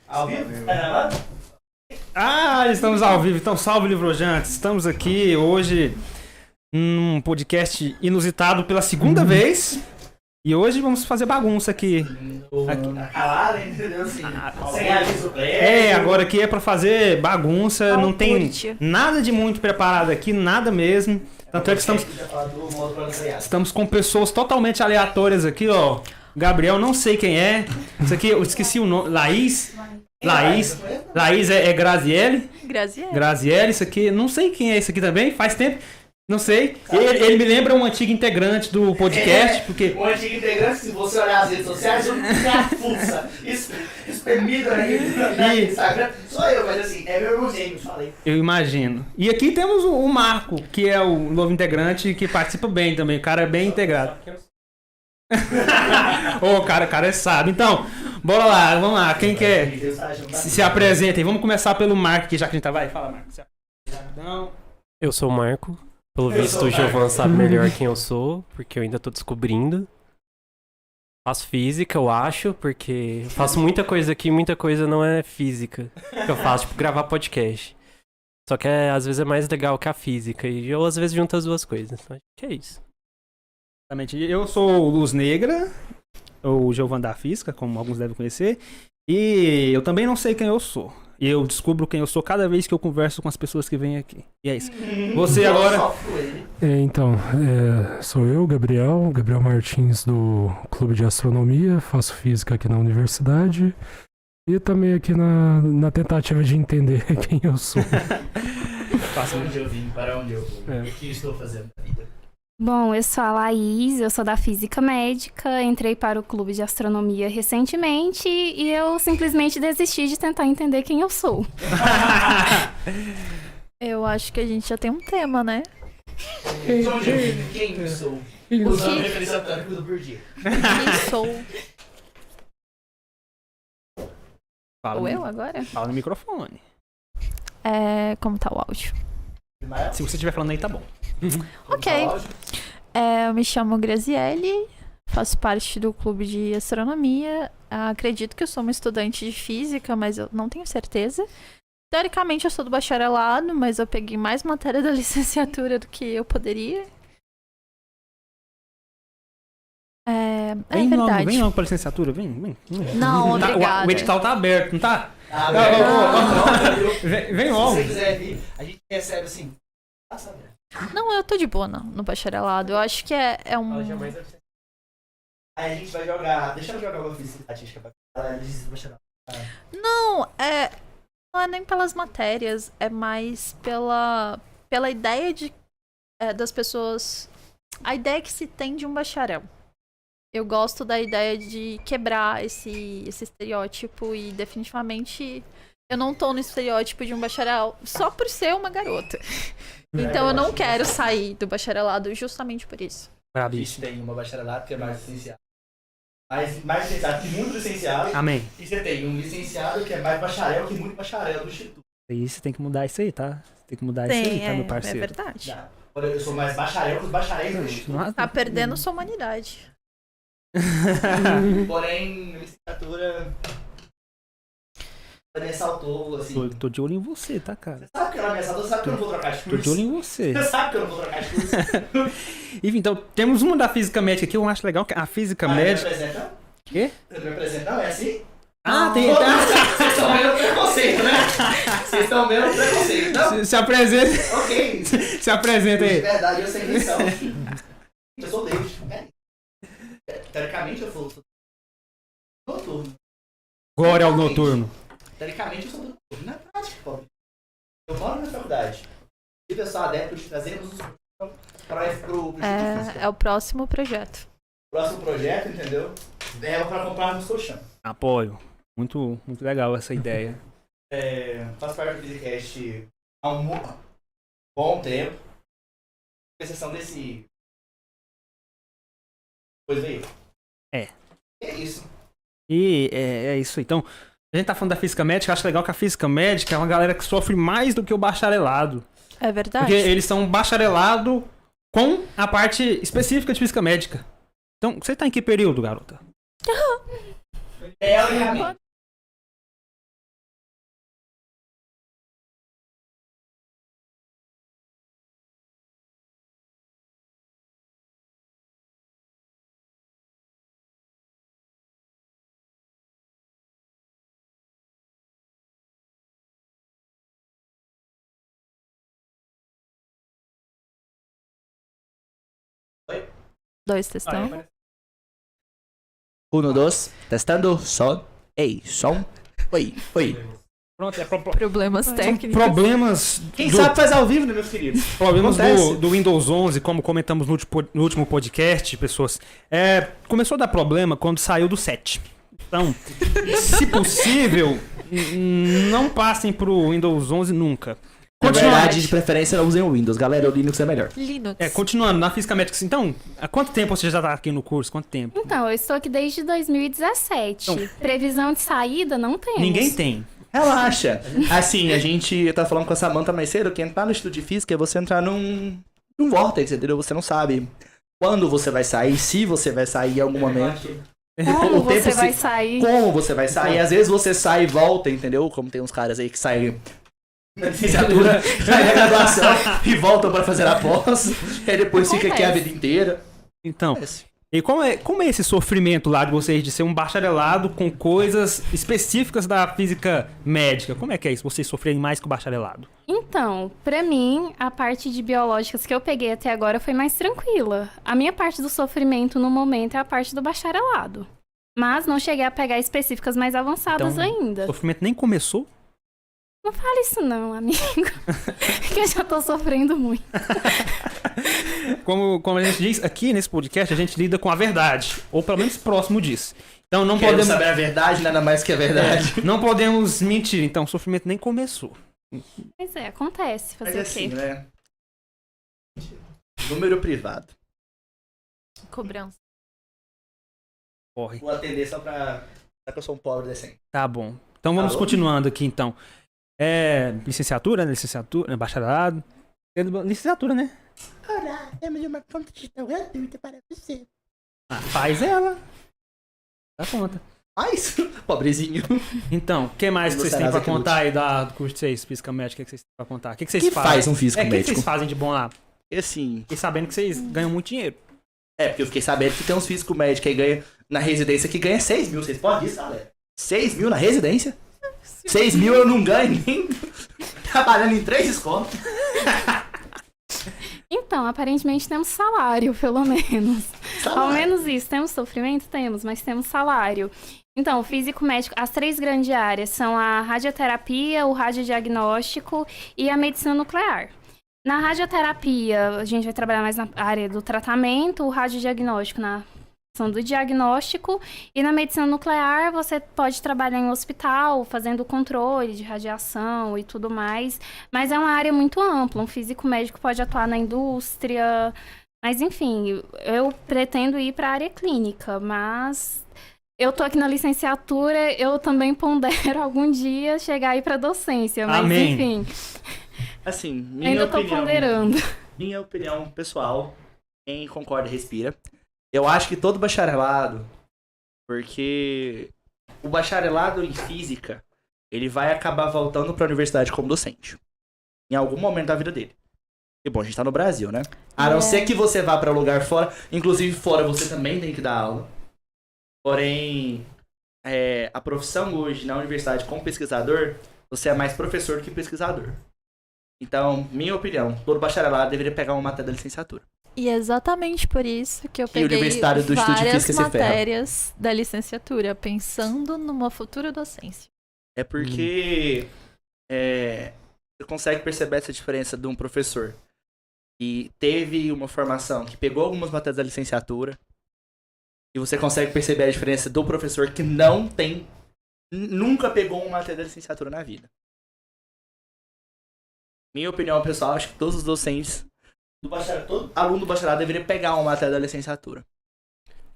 Ao vivo? Tá gravado? Estamos ao vivo. Então, salve, livrojantes. Estamos aqui hoje num podcast inusitado pela segunda vez. E hoje vamos fazer bagunça aqui. Calado, entendeu? Assim, sem aviso prévio. Agora aqui é pra fazer bagunça. Não tem nada de muito preparado aqui, nada mesmo. Tanto é que estamos com pessoas totalmente aleatórias aqui, ó. Gabriel, não sei quem é. Isso aqui, eu esqueci o nome. Laís é Graziele. Graziele, isso aqui, não sei quem é isso aqui também, faz tempo, não sei. Ele me lembra um antigo integrante do podcast, porque... Um antigo integrante, se você olhar as redes sociais, eu fuça, espremido aí no Instagram. Sou eu, mas assim, é meu irmãozinho, falei. Eu imagino. E aqui temos o Marco, que é o novo integrante, que participa bem também, o cara é bem integrado. O cara sabe. Então, bora lá, vamos lá. Quem quer se apresenta aí? Vamos começar pelo Marco, que já que a gente tá. Vai, fala, Marco. Não. Eu sou o Marco. Pelo visto, o Giovan sabe melhor quem eu sou, porque eu ainda tô descobrindo. Faço física, eu acho, porque eu faço muita coisa aqui, muita coisa não é física. Eu faço, tipo, gravar podcast. Só que às vezes é mais legal que a física, e eu às vezes junto as duas coisas. Então, acho que é isso. Exatamente. Eu sou o Luz Negra, ou Giovan da Física, como alguns devem conhecer. E eu também não sei quem eu sou. E eu descubro quem eu sou cada vez que eu converso com as pessoas que vêm aqui. E é isso. Você agora... Sou eu, Gabriel Martins, do Clube de Astronomia. Faço física aqui na universidade. E também aqui na tentativa de entender quem eu sou. Para onde eu vim, para onde eu vou. O que estou fazendo na vida. Bom, eu sou a Laís, eu sou da Física Médica, entrei para o Clube de Astronomia recentemente e eu simplesmente desisti de tentar entender quem eu sou. Eu acho que a gente já tem um tema, né? Quem eu sou? Usando referência atômica do Bourdieu. Quem sou? Fala Ou eu agora? Fala no microfone. Como tá o áudio? Se você estiver falando aí, tá bom. Ok. Eu me chamo Graziele, faço parte do Clube de Astronomia. Acredito que eu sou uma estudante de física, mas eu não tenho certeza. Teoricamente eu sou do bacharelado, mas eu peguei mais matéria da licenciatura do que eu poderia. Vem verdade. Vem logo pra licenciatura, vem. Não, obrigada. O edital tá aberto, não tá? Vem logo. Se você quiser vir, a gente recebe assim. Não, eu tô de boa no bacharelado. Eu acho que é um... Aí a gente vai jogar. Deixa eu jogar uma física estatística pra Não é nem pelas matérias, é mais pela ideia das pessoas. A ideia que se tem de um bacharel. Eu gosto da ideia de quebrar esse estereótipo e definitivamente eu não tô no estereótipo de um bacharel só por ser uma garota. Então eu não quero sair do bacharelado justamente por isso. A gente tem uma bacharelado que é mais licenciado. Mais licenciado que muito licenciado. Amém. E você tem um licenciado que é mais bacharel que muito bacharel do instituto. E você tem que mudar isso aí, tá? Tem que mudar isso aí, tá, meu parceiro? É verdade. Eu sou mais bacharel que os bacharéis do instituto. Tá perdendo sua humanidade. Porém, licenciatura me assaltou, assim. Tô de olho em você, tá, cara? Você sabe que ela me assaltou, você sabe que eu não vou trocar de curso. Tô de olho em você. Você sabe que eu não vou trocar de curso. Enfim, então, temos uma da física médica aqui, eu acho legal, que a física médica... Você me apresenta? Quê? Você me apresenta? Não, é assim? Tem... Vocês estão vendo o preconceito, né? Vocês estão vendo o preconceito, não? Se apresenta. Ok. Se apresenta aí. De verdade, eu sei quem são. Eu sou David. Teoricamente, eu sou noturno. Glória ao noturno. Teoricamente, eu sou noturno. Na prática, pobre. Eu moro na faculdade. E o pessoal adepto de trazermos os para pro É o próximo projeto. próximo projeto, entendeu? É para comprarmos colchão. Apoio. Muito legal essa ideia. Faço parte do Visicast há um bom tempo. Com exceção desse... Pois veio. É isso. E é isso aí. Então, a gente tá falando da física médica, acho legal que a física médica é uma galera que sofre mais do que o bacharelado. É verdade. Porque eles são bacharelado com a parte específica de física médica. Então, você tá em que período, garota? Teoricamente. 2, testando. 1, 2, testando, som. Ei, som. Oi. Pronto, Problemas técnicos. problemas. Quem sabe faz ao vivo, né, meus queridos? Problemas Acontece. do Windows 11, como comentamos no último podcast, pessoas. Começou a dar problema quando saiu do 7. Então, se possível, não passem pro Windows 11 nunca. Na verdade, de preferência, não usem o Windows. Galera, o Linux é melhor. Linux. Continuando, na Física Médica, então, há quanto tempo você já tá aqui no curso? Quanto tempo? Então, eu estou aqui desde 2017. Previsão de saída não temos. Ninguém tem. Relaxa. Assim, a gente tá falando com a Samantha mais cedo que entrar no estudo de física é você entrar num vórtice, entendeu? Você não sabe quando você vai sair, se você vai sair em algum momento. Como O tempo você vai se- sair? Como você vai sair. Às vezes você sai e volta, entendeu? Como tem uns caras aí que saem na licenciatura, saem da graduação e voltam pra fazer a pós. E aí depois fica aqui a vida inteira. Então, e como é esse sofrimento lá de vocês de ser um bacharelado com coisas específicas da física médica? Como é que é isso? Vocês sofrerem mais que o bacharelado? Então, pra mim, a parte de biológicas que eu peguei até agora foi mais tranquila. A minha parte do sofrimento no momento é a parte do bacharelado. Mas não cheguei a pegar específicas mais avançadas Então, ainda. O sofrimento nem começou? Não fale isso não, amigo. Que eu já tô sofrendo muito. Como a gente diz aqui nesse podcast, a gente lida com a verdade. Ou pelo menos próximo disso. Então não Queremos podemos. saber a verdade, nada mais que a verdade. Não podemos mentir. Então o sofrimento nem começou. Pois é, acontece. Mas Fazer o assim, quê? né? Número privado. Cobrança. Corre. Vou atender só pra... Só que eu sou um pobre decente. Tá bom. Então vamos Alô? continuando aqui então. Licenciatura, né? Licenciatura, bacharelado. Licenciatura, né? Olá, temos uma conta digital gratuita para você. Faz ela. Dá conta. Mas, pobrezinho. Então, o que mais que vocês têm pra contar aí do curso de vocês, física médica? O que vocês têm pra contar? O que vocês que fazem? faz um físico O que médico? vocês fazem de bom lá? E assim... Fiquei sabendo que vocês ganham muito dinheiro. Porque eu fiquei sabendo que tem uns físicos médicos que ganha na residência que ganha 6 mil. Vocês podem isso, galera? 6 mil na residência? 6 mil eu não ganho nem trabalhando em 3 escolas. Então, aparentemente temos salário, pelo menos. Ao menos isso. Temos sofrimento? Temos, mas temos salário. Então, o físico médico, as 3 grandes áreas são a radioterapia, o radiodiagnóstico e a medicina nuclear. Na radioterapia, a gente vai trabalhar mais na área do tratamento, o radiodiagnóstico na questão do diagnóstico, e na medicina nuclear você pode trabalhar em hospital, fazendo controle de radiação e tudo mais, mas é uma área muito ampla, um físico médico pode atuar na indústria, mas enfim, eu pretendo ir para a área clínica, mas eu tô aqui na licenciatura, eu também pondero algum dia chegar aí para docência, mas Amém. enfim... Assim, minha Ainda tô opinião... ponderando. Minha opinião pessoal, quem concorda, respira. Eu acho que todo bacharelado, porque o bacharelado em física, ele vai acabar voltando para a universidade como docente. Em algum momento da vida dele. E bom, a gente tá no Brasil, né? A não ser que você vá para lugar fora. Inclusive, fora você também tem que dar aula. Porém, a profissão hoje na universidade como pesquisador, você é mais professor do que pesquisador. Então, minha opinião, todo bacharelado deveria pegar uma matéria da licenciatura. E é exatamente por isso que eu Que peguei universitário do estudo de várias física se ferra. matérias da licenciatura, pensando numa futura docência. É porque você consegue perceber essa diferença de um professor que teve uma formação, que pegou algumas matérias da licenciatura, e você consegue perceber a diferença do professor que não tem, nunca pegou uma matéria da licenciatura na vida. Minha opinião, pessoal, acho que todos os docentes, todo aluno do bacharelado deveria pegar uma matéria da licenciatura.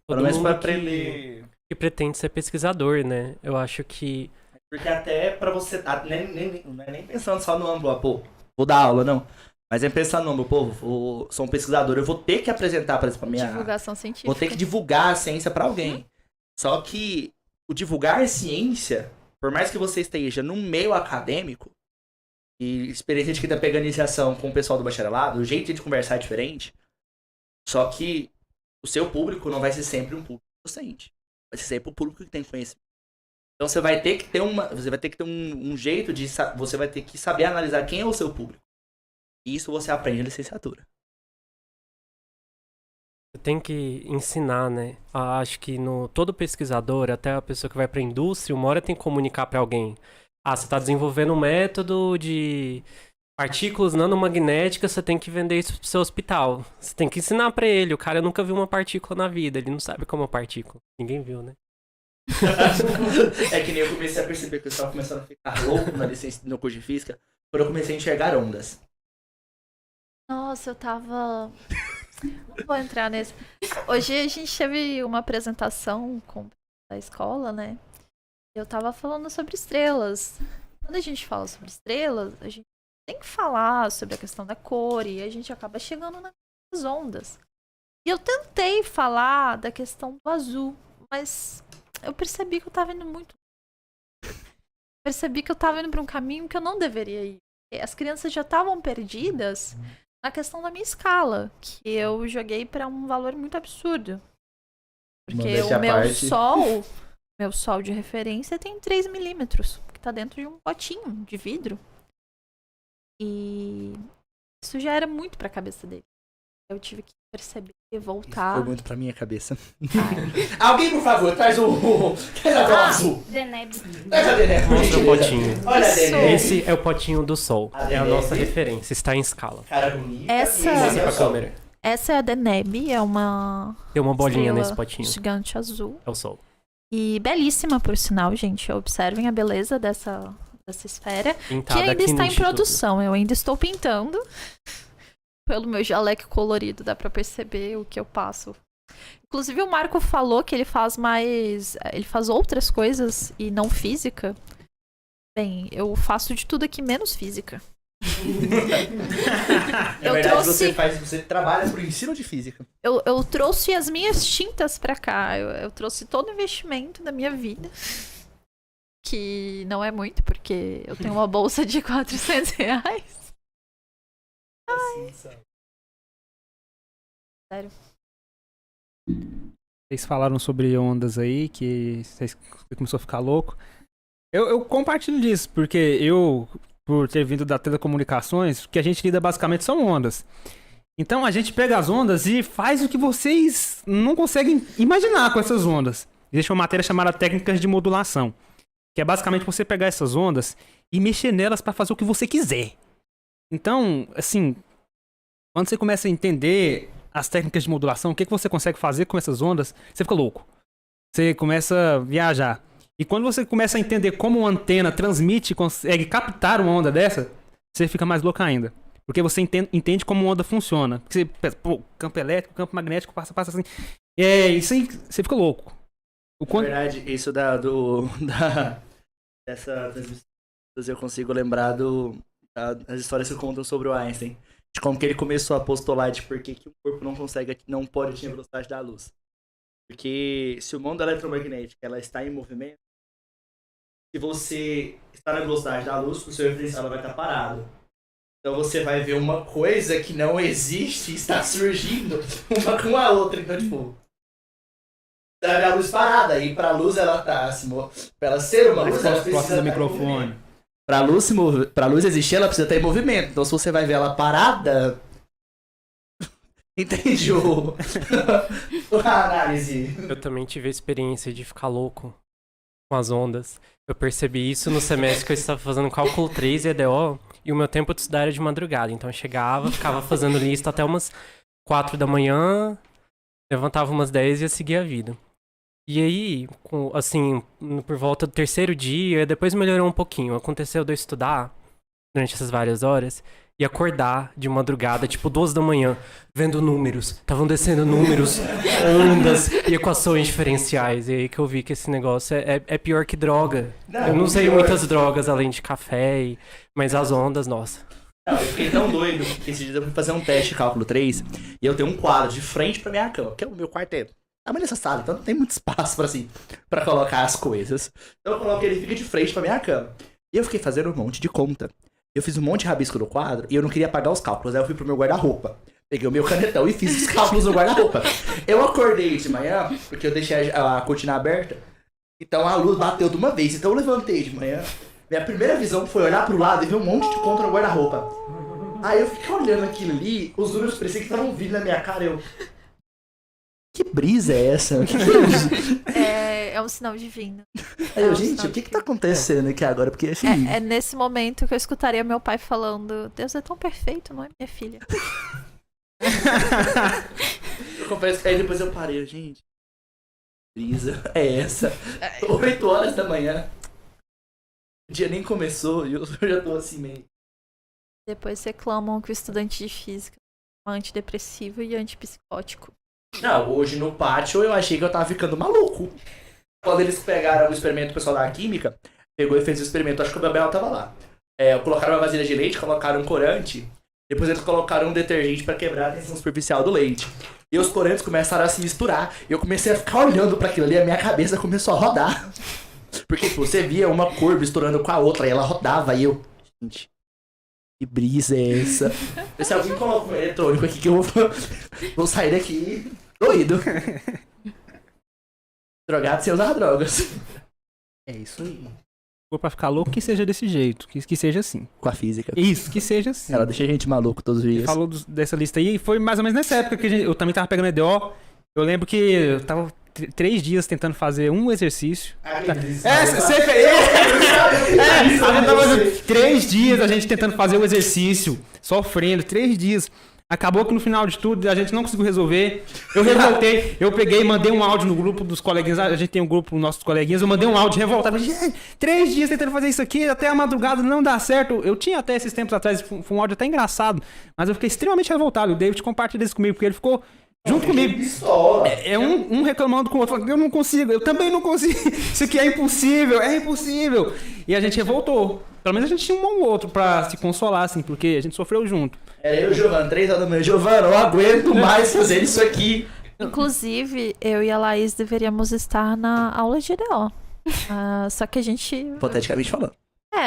Pelo Todo menos mundo pra aprender. que pretende ser pesquisador, né? Eu acho que Porque até pra você. Não é nem pensando só no âmbito, pô, vou dar aula, não. Mas é pensando no âmbito, pô, sou um pesquisador, eu vou ter que apresentar pra minha. Divulgação científica. Vou ter que divulgar a ciência pra alguém. Só que o divulgar ciência, por mais que você esteja num meio acadêmico, e experiência de quem tá pegando iniciação com o pessoal do bacharelado, o jeito de conversar é diferente. Só que o seu público não vai ser sempre um público docente. Vai ser sempre o público que tem conhecimento. Então você vai ter que ter um jeito de... Você vai ter que saber analisar quem é o seu público. E isso você aprende na licenciatura. Você tem que ensinar, né? Acho que todo pesquisador, até a pessoa que vai pra indústria, uma hora tem que comunicar pra alguém. Você tá desenvolvendo um método de partículas nanomagnéticas, você tem que vender isso pro seu hospital. Você tem que ensinar pra ele. O cara nunca viu uma partícula na vida, ele não sabe como é uma partícula. Ninguém viu, né? É que nem eu comecei a perceber que eu estava começando a ficar louco na licença no curso de física, quando eu comecei a enxergar ondas. Nossa, eu tava... Não vou entrar nesse. Hoje a gente teve uma apresentação da escola, né? Eu tava falando sobre estrelas. Quando a gente fala sobre estrelas, a gente tem que falar sobre a questão da cor e a gente acaba chegando nas ondas. E eu tentei falar da questão do azul, mas eu percebi que eu tava indo muito. Percebi que eu tava indo pra um caminho que eu não deveria ir. As crianças já estavam perdidas na questão da minha escala, que eu joguei pra um valor muito absurdo. Porque o meu sol de referência tem 3 milímetros, que tá dentro de um potinho de vidro. E isso já era muito pra cabeça dele. Eu tive que perceber e voltar. Foi muito pra minha cabeça. Alguém, por favor, traz traz a bola azul. Deneb. Traz a Deneb. Mostra o potinho. Olha a Deneb. Esse é o potinho do Sol. É a nossa referência, está em escala. Cara bonita. Mostra pra câmera. Essa é a Deneb, é uma Tem uma bolinha estrela nesse potinho. gigante azul. É o Sol. E belíssima, por sinal, gente. Observem a beleza dessa esfera. Pintada Que ainda aqui no está em Instituto. produção. Eu ainda estou pintando. Pelo meu jaleco colorido, dá pra perceber o que eu passo. Inclusive, o Marco falou que ele faz mais... Ele faz outras coisas e não física. Bem, eu faço de tudo aqui, menos física. Na Eu verdade, trouxe- você trabalha pro ensino de física. Eu trouxe as minhas tintas pra cá. Eu trouxe todo o investimento da minha vida. Que não é muito, porque eu tenho uma bolsa de R$400. Sério. Vocês falaram sobre ondas aí, que você começou a ficar louco. Eu compartilho disso, porque eu, por ter vindo da telecomunicações, o que a gente lida basicamente são ondas. Então a gente pega as ondas e faz o que vocês não conseguem imaginar com essas ondas. Existe uma matéria chamada técnicas de modulação, que é basicamente você pegar essas ondas e mexer nelas para fazer o que você quiser. Então, assim, quando você começa a entender as técnicas de modulação, o que você consegue fazer com essas ondas, você fica louco. Você começa a viajar. E quando você começa a entender como uma antena transmite, consegue captar uma onda dessa, você fica mais louco ainda. Porque você entende como uma onda funciona. Porque você pensa, pô, campo elétrico, campo magnético, passa assim. Isso aí, você fica louco. Na verdade, isso dessa transmissão eu consigo lembrar das histórias que contam sobre o Einstein. De como que ele começou a postular de por que o corpo não pode atingir a velocidade da luz. Porque se o onda eletromagnética ela está em movimento, se você está na velocidade da luz, o seu referencial vai estar parado. Então você vai ver uma coisa que não existe está surgindo uma com a outra. Então, tipo, você vai ver a luz parada. E pra luz ela tá pra ela ser uma luz, ela precisa próximo do estar em microfone. movimento. Pra luz existir, ela precisa estar em movimento. Então, se você vai ver ela parada... Entende a análise? Eu também tive a experiência de ficar louco com as ondas. Eu percebi isso no semestre que eu estava fazendo cálculo 3 e EDO, e o meu tempo de estudar era de madrugada. Então eu chegava, ficava fazendo lista até umas 4 da manhã, levantava umas 10 e ia seguir a vida. E aí, assim, por volta do terceiro dia, depois melhorou um pouquinho. Aconteceu de eu estudar durante essas várias horas e acordar de madrugada, tipo 2 da manhã, vendo números. Estavam descendo números, ondas e equações diferenciais. E aí que eu vi que esse negócio é pior que droga. Eu não usei muitas drogas além de café, mas as ondas, nossa. Não, eu fiquei tão doido que esse dia eu fui fazer um teste de cálculo 3 e eu tenho um quadro de frente pra minha cama, porque o meu quarto é tamanho dessa sala, então não tem muito espaço pra colocar as coisas. Então eu coloquei ele fica de frente pra minha cama. E eu fiquei fazendo um monte de conta. Eu fiz um monte de rabisco no quadro e eu não queria apagar os cálculos. Aí eu fui pro meu guarda-roupa. Peguei o meu canetão e fiz os cálculos no guarda-roupa. Eu acordei de manhã, porque eu deixei a cortina aberta. Então a luz bateu de uma vez. Então eu levantei de manhã. Minha primeira visão foi olhar pro lado e ver um monte de conta no guarda-roupa. Aí eu fiquei olhando aquilo ali, os números pareciam que estavam vindo na minha cara. Que brisa é essa? Que é isso? É um sinal divino. Aí, É um gente, sinal o que tá divino. acontecendo aqui agora? Porque assim. É nesse momento que eu escutaria meu pai falando: Deus é tão perfeito, não é, minha filha? Eu confesso que aí depois eu parei, gente. Brisa é essa? 8 horas da manhã. O dia nem começou e eu já tô assim meio. Depois reclamam que o estudante de física é antidepressivo e antipsicótico. Não, hoje no pátio eu achei que eu tava ficando maluco. Quando eles pegaram o experimento, o pessoal da química pegou e fez o experimento, acho que o Babel tava lá. Colocaram uma vasilha de leite, colocaram um corante, depois eles colocaram um detergente pra quebrar a tensão superficial do leite. E os corantes começaram a se misturar. E eu comecei a ficar olhando pra aquilo ali, a minha cabeça começou a rodar. Porque tipo, você via uma cor misturando com a outra e ela rodava e eu... Gente, que brisa é essa? Se alguém coloca um eletrônico aqui que eu vou sair daqui doído. Drogado sem usar drogas. É isso aí. For pra ficar louco, que seja desse jeito. Que seja assim. Com a física. Isso, que seja assim. Ela deixa a gente maluco todos os dias. Falou dessa lista aí, e foi mais ou menos nessa época que eu também tava pegando EDO. Eu lembro que eu tava 3 dias tentando fazer um exercício. Você fez. A gente tava fazendo 3 dias a gente tentando fazer o exercício, sofrendo, 3 dias. Acabou que no final de tudo a gente não conseguiu resolver. Eu revoltei, eu peguei e mandei um áudio no grupo dos coleguinhas. A gente tem um grupo, nossos coleguinhas. Eu mandei um áudio revoltado. 3 dias tentando fazer isso aqui, até a madrugada não dá certo. Eu tinha até esses tempos atrás, foi um áudio até engraçado. Mas eu fiquei extremamente revoltado. O David compartilhou isso comigo, porque ele ficou junto comigo. Um reclamando com o outro, falando, eu não consigo, eu também não consigo. Isso aqui é impossível, é impossível. E a gente revoltou. Pelo menos a gente tinha um ou outro pra se consolar, assim, porque a gente sofreu junto. Era eu e o Giovano, 3 horas da manhã. Giovano, eu não aguento mais fazer isso aqui. Inclusive, eu e a Laís deveríamos estar na aula de EDO. Só que a gente... Hipoteticamente falando.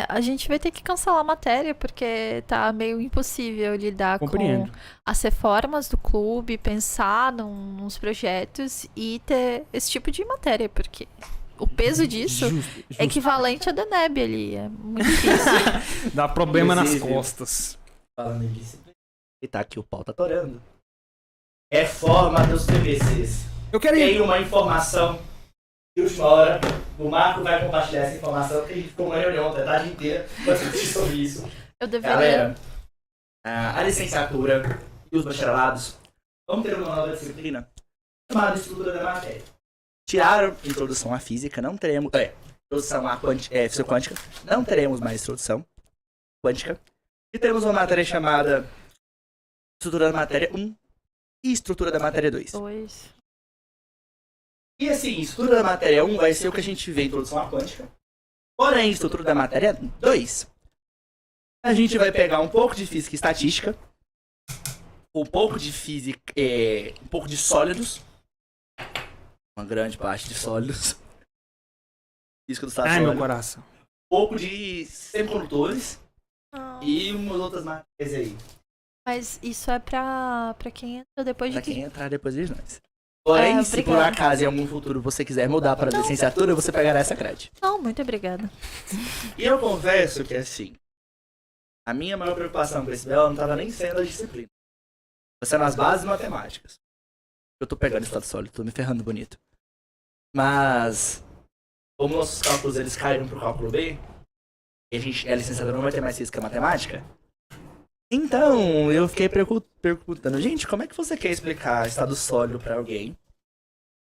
a gente vai ter que cancelar a matéria, porque tá meio impossível lidar Compreendo. com as reformas do clube, pensar nos projetos e ter esse tipo de matéria, porque o peso disso Justo. é equivalente a DENEB ali. É muito difícil. Dá problema nas Inclusive, costas. Falando em disciplina. E tá aqui, o pau tá torando. Reforma dos PVCs. Eu quero ir. Tem uma informação de última hora. O Marco vai compartilhar essa informação, porque a gente ficou uma reunião ontem, a tarde inteira, pra discutir sobre isso. Eu deveria... Galera, a licenciatura e os bacharelados vão ter uma nova disciplina chamada Estrutura da Matéria. Tiraram introdução à física, não teremos... introdução à física quântica, não teremos mais introdução quântica. E temos uma matéria chamada Estrutura da Matéria 1 e Estrutura da Matéria 2. E assim, Estrutura da Matéria 1 vai ser o que a gente vê em Introdução à Quântica. Porém, Estrutura da Matéria 2, a gente vai pegar um pouco de Física e Estatística, um pouco de Física, um pouco de sólidos, uma grande parte de sólidos, Física do Estado Ai, sólido, meu coração. um pouco de semicondutores e umas outras matérias aí. Mas isso é pra quem entra depois Pra de quem entrar depois de nós. Porém, se por obrigada. acaso em algum futuro você quiser mudar para a licenciatura, você pegará essa grade. Não, muito obrigada. E eu confesso que assim, a minha maior preocupação com esse BL não estava nem sendo a disciplina. Estava sendo as bases matemáticas. Eu tô pegando estado sólido, tô me ferrando bonito. Mas, como nossos cálculos eles caíram pro cálculo B, e a licenciatura não vai ter mais física e matemática, então eu fiquei perguntando, gente, como é que você quer explicar estado sólido para alguém?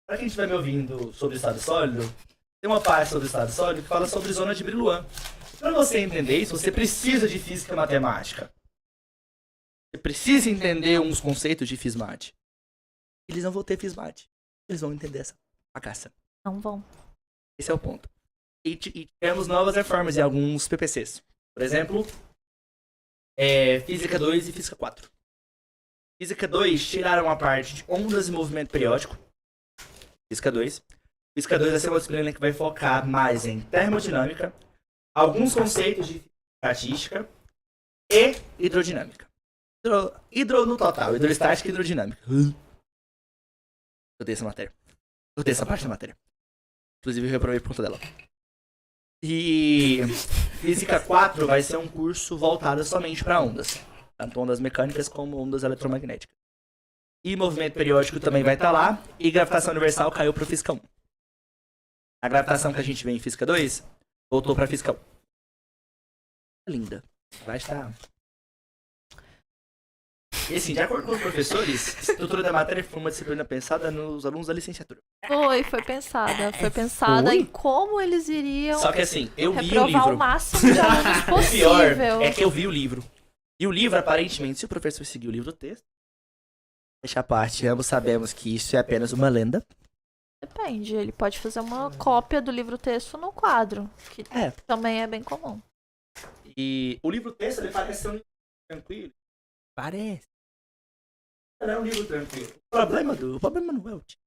Para quem estiver me ouvindo sobre estado sólido, tem uma parte sobre estado sólido que fala sobre zona de Brillouin. Para você entender isso, você precisa de física e matemática. Você precisa entender uns conceitos de FISMAT. Eles não vão ter FISMAT. Eles vão entender essa bagaça. Não vão. Esse é o ponto. E tivemos novas reformas em alguns PPCs. Por exemplo, Física 2 e Física 4. Física 2 tiraram a parte de ondas e movimento periódico. Física 2. Física 2 vai ser uma disciplina que vai focar mais em termodinâmica, alguns conceitos de estatística e hidrodinâmica. No total, hidrostática e hidrodinâmica. Eu odeio essa matéria. Eu odeio essa parte da matéria. Inclusive eu reprovei por conta dela. E Física 4 vai ser um curso voltado somente para ondas. Tanto ondas mecânicas como ondas eletromagnéticas. E movimento periódico também vai estar lá. E gravitação universal caiu pro Física 1. A gravitação que a gente vê em Física 2 voltou pra Física 1. Linda. Vai estar... E assim, de acordo com os professores, a estrutura da matéria foi uma disciplina pensada nos alunos da licenciatura. Foi pensada. Foi pensada em como eles iriam Só que assim, eu vi o reprovar livro. o máximo de alunos O pior possível. é que eu vi o livro. E o livro, aparentemente, se o professor seguir o livro do texto, deixa a parte, ambos sabemos que isso é apenas uma lenda. Depende, ele pode fazer uma cópia do livro-texto no quadro, que também é bem comum. E o livro texto, ele parece ser um livro tranquilo. Parece. Não é um livro tranquilo. O problema não é o tipo.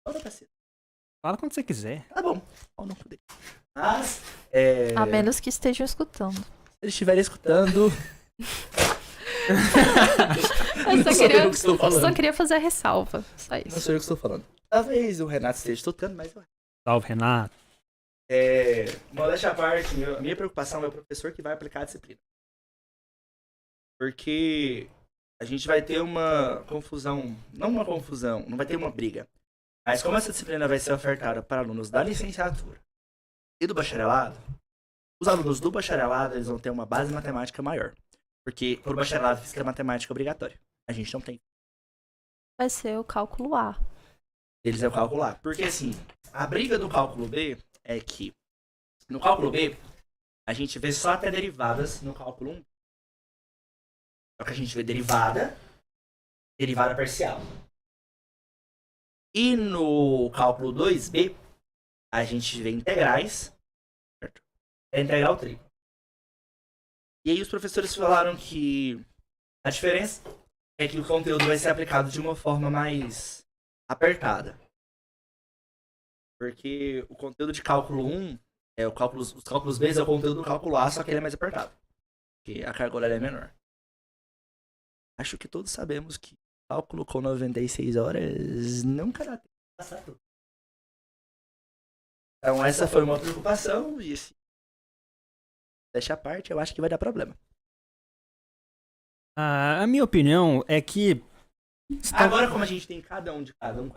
Fala, cacete. Fala quando você quiser. Tá bom. Mas, A menos que estejam escutando. se eles estiverem escutando... Eu só queria fazer a ressalva. Só Não isso. sou eu que estou falando. Talvez o Renato esteja escutando, mas... Salve, Renato. Modéstia à parte, a minha preocupação é o professor que vai aplicar a disciplina. Porque a gente vai ter uma confusão, não uma confusão, não vai ter uma briga. Mas como essa disciplina vai ser ofertada para alunos da licenciatura e do bacharelado, os alunos do bacharelado eles vão ter uma base matemática maior. Porque por bacharelado física matemática é obrigatória. A gente não tem. Vai ser o cálculo A. Eles é o cálculo A. Porque assim, a briga do cálculo B é que no cálculo B a gente vê só até derivadas no cálculo 1. Só que a gente vê derivada parcial. E no cálculo 2B, a gente vê integrais, certo? É integral tripla. E aí os professores falaram que a diferença é que o conteúdo vai ser aplicado de uma forma mais apertada. Porque o conteúdo de cálculo 1, os cálculos B é o conteúdo do cálculo A, só que ele é mais apertado. Porque a carga horária é menor. Acho que todos sabemos que cálculo com 96 horas nunca dá tempo de passar tudo. Então essa foi uma preocupação e assim, deixa a parte, eu acho que vai dar problema. A minha opinião é que... Agora como a gente tem cada um, então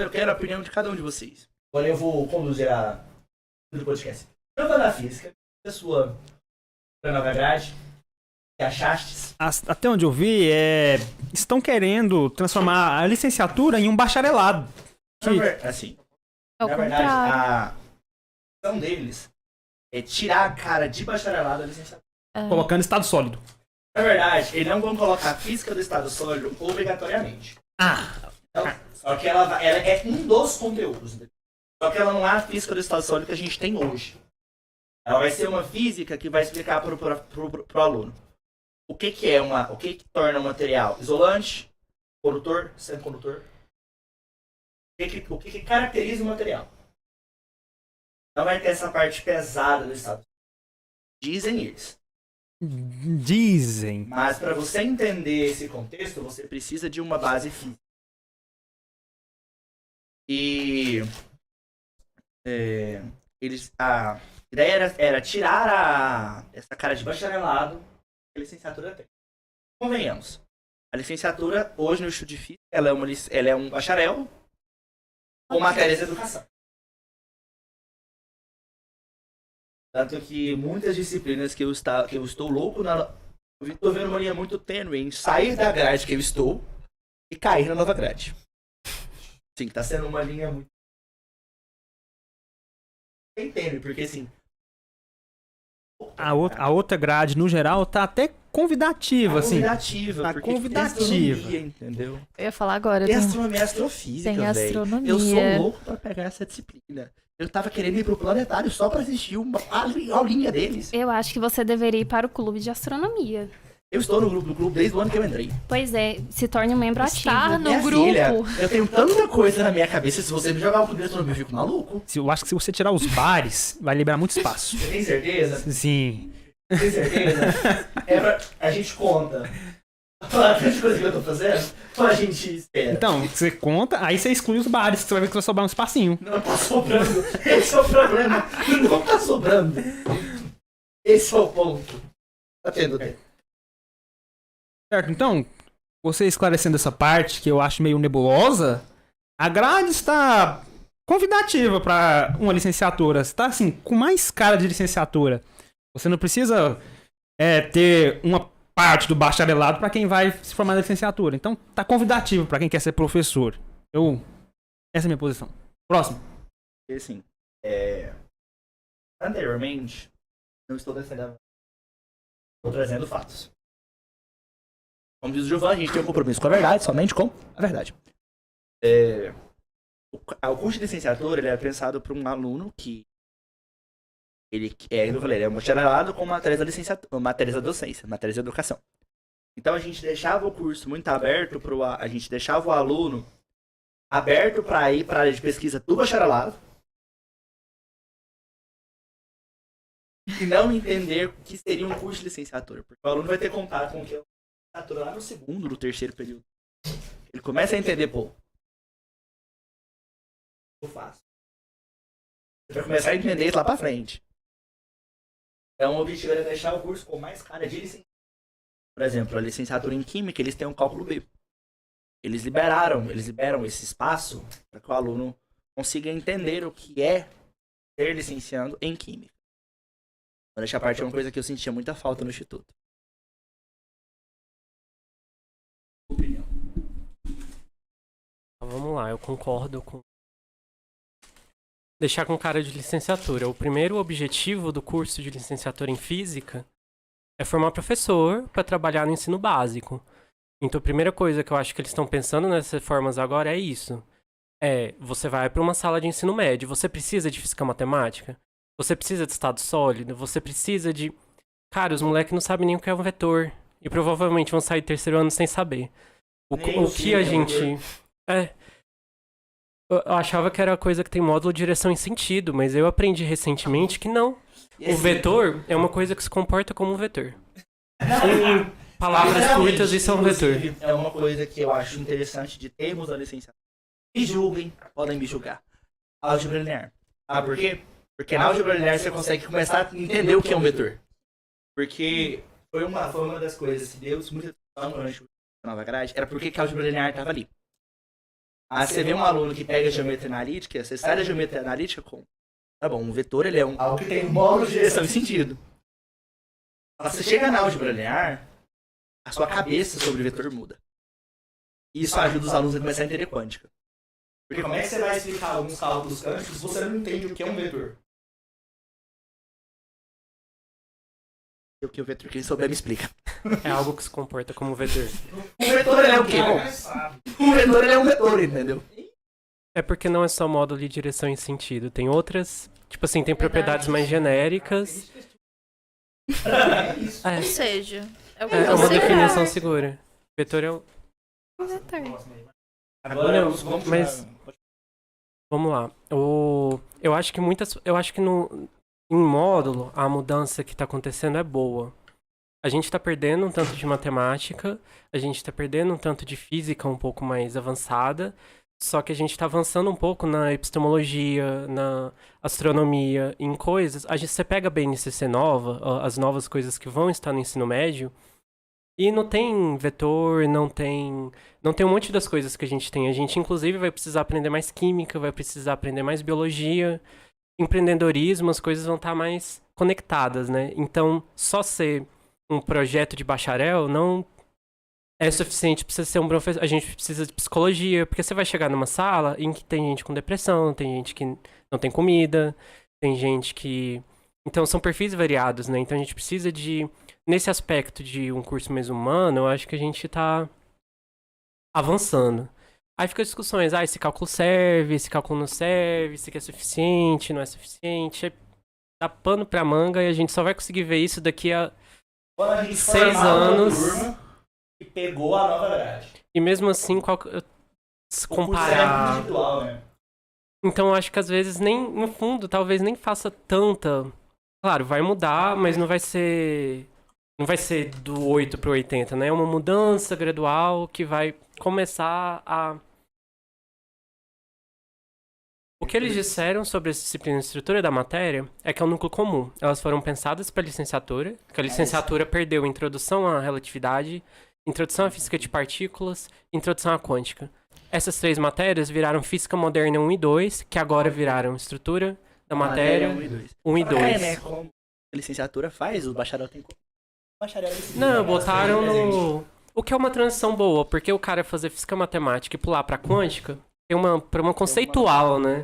eu quero a opinião de cada um de vocês. Agora eu vou conduzir do podcast. Prova da física, a sua nova grade. Achastes? Até onde eu vi, estão querendo transformar a licenciatura em um bacharelado. Assim, É o na verdade, contrário. a ação deles é tirar a cara de bacharelado da licenciatura. Colocando estado sólido. Na verdade, eles não vão colocar a física do estado sólido obrigatoriamente. Então, só que ela é um dos conteúdos. Só que ela não é a física do estado sólido que a gente tem hoje. Ela vai ser uma física que vai explicar pro aluno. O que torna um material isolante, condutor, semicondutor? O que caracteriza o material? Não vai ter essa parte pesada do estado. Dizem eles. Dizem. Mas para você entender esse contexto, você precisa de uma base física. E a ideia era tirar essa cara de bacharelado que a licenciatura tem. Convenhamos. A licenciatura, hoje no estudo de física, ela é um bacharel com matérias de educação. Tanto que muitas disciplinas que eu estou louco eu estou vendo uma linha muito tênue em sair da grade que eu estou e cair na nova grade. Sim, tá sendo uma linha muito bem tênue, porque assim... A outra grade, no geral, tá até convidativa, assim. Convidativa, Tá porque convidativa. tem astronomia, entendeu? Eu ia falar agora. Tem astronomia e astrofísica, Tem velho. astronomia. Eu sou louco pra pegar essa disciplina. Eu tava querendo ir pro planetário só pra assistir a aulinha deles. Eu acho que você deveria ir para o clube de astronomia. Eu estou no grupo do clube desde o ano que eu entrei. Pois é, se torne um membro Estar ativo. no Minha grupo. filha, eu tenho tanta coisa na minha cabeça, se você me jogar o clube de astronomia, eu fico maluco. Eu acho que se você tirar os bares, vai liberar muito espaço. Você tem certeza? Sim. Tem certeza? A gente conta. A grande coisa que eu tô fazendo, ou a gente espera? Então, você conta, aí você exclui os bares, que você vai ver que vai sobrar um espacinho. Não tá sobrando. Esse é o problema. Não tá sobrando. Esse é o ponto. Tá tendo tempo. Certo, então, você esclarecendo essa parte que eu acho meio nebulosa, a grade está convidativa para uma licenciatura. Está, assim, com mais cara de licenciatura. Você não precisa ter uma parte do bacharelado para quem vai se formar na licenciatura. Então, tá convidativo para quem quer ser professor. Essa é a minha posição. Próximo. E assim, anteriormente, não estou defendendo, estou trazendo fatos. Como diz o Giovanni, a gente tem um compromisso com a verdade, somente com a verdade. O curso de licenciatura ele é pensado para um aluno que ele é um bacharelado com matérias da licenciatura, matérias da docência, matérias da educação. Então a gente deixava o curso muito aberto a gente deixava o aluno aberto para ir para a área de pesquisa do bacharelado e não entender o que seria um curso de licenciatura, porque o aluno vai ter contato com o que é licenciatura lá no segundo, no terceiro período. Ele começa a entender, pô, eu faço. Ele vai começar a entender isso lá pra frente. Então o objetivo é deixar o curso com mais cara de licenciatura. Por exemplo, a licenciatura em Química, eles têm um cálculo B. Eles liberam esse espaço para que o aluno consiga entender o que é ser licenciando em Química. Vou deixar a parte de uma coisa que eu sentia muita falta no Instituto. Opinião. Vamos lá, eu concordo com deixar com cara de licenciatura. O primeiro objetivo do curso de licenciatura em Física é formar professor para trabalhar no ensino básico. Então a primeira coisa que eu acho que eles estão pensando nessas reformas agora é isso. Você vai para uma sala de ensino médio, você precisa de física matemática, você precisa de estado sólido, você precisa de... Cara, os moleques não sabem nem o que é um vetor. E provavelmente vão sair do terceiro ano sem saber. O que a gente... Eu achava que era coisa que tem módulo de direção em sentido, mas eu aprendi recentemente que não. O vetor é uma coisa que se comporta como um vetor. Em palavras curtas, isso é um vetor. É uma coisa que eu acho interessante de termos a licenciatura. Me julguem, podem me julgar. Álgebra linear. Por quê? Porque na álgebra linear você consegue começar a entender o que é um vetor. Porque foi uma das coisas que deu muita discussão durante a nova grade, era porque que a álgebra linear estava ali. Você vê um aluno que pega geometria analítica, você sai da geometria analítica com... Tá bom, um vetor ele é algo que tem um módulo de direção e sentido. Você chega na álgebra linear, a sua cabeça sobre o vetor muda. E isso ajuda os alunos a começar a entender quântica. Porque como é que você vai explicar alguns cálculos quânticos se você não entende o que é um vetor? O que o vetor, quem souber me explica. É algo que se comporta como vetor. Um vetor ele é o quê? Bom, um vetor ele é um vetor, entendeu? É porque não é só módulo de direção em sentido. Tem outras, tipo assim, tem propriedades mais genéricas. Ou seja, é uma definição segura. Vetor é um... Agora vamos lá. Eu acho que em módulo a mudança que está acontecendo é boa. A gente está perdendo um tanto de matemática, a gente está perdendo um tanto de física um pouco mais avançada, só que a gente está avançando um pouco na epistemologia, na astronomia, em coisas. Você pega a BNCC nova, as novas coisas que vão estar no ensino médio, e não tem vetor, não tem um monte das coisas que a gente tem. A gente, inclusive, vai precisar aprender mais química, vai precisar aprender mais biologia, empreendedorismo, as coisas vão estar mais conectadas, né? Então, só ser um projeto de bacharel não é suficiente. Precisa ser um professor. A gente precisa de psicologia, porque você vai chegar numa sala em que tem gente com depressão, tem gente que não tem comida, tem gente que... Então, são perfis variados, né? Então, a gente precisa de... Nesse aspecto de um curso mais humano, eu acho que a gente tá avançando. Aí fica discussões, esse cálculo serve, esse cálculo não serve, isso aqui é suficiente, não é suficiente. Dá pano pra manga e a gente só vai conseguir ver isso daqui a 6 anos. E pegou a nova grade. E mesmo assim, comparar... individual, né? Então eu acho que às vezes nem, no fundo, talvez nem faça tanta... Claro, vai mudar, mas não vai ser do 8 pro 80, né? É uma mudança gradual que vai começar a... O que eles disseram sobre essa disciplina de estrutura da matéria é que é um núcleo comum. Elas foram pensadas para licenciatura, que a licenciatura perdeu a introdução à relatividade Introdução à Física de Partículas, Introdução à Quântica. Essas 3 matérias viraram Física Moderna 1 e 2, que agora viraram Estrutura da Matéria 1 e 2. né? Como a licenciatura faz, o bacharel tem... Bacharel Não, botaram no... O que é uma transição boa, porque o cara fazer Física Matemática e pular pra Quântica tem uma conceitual, né?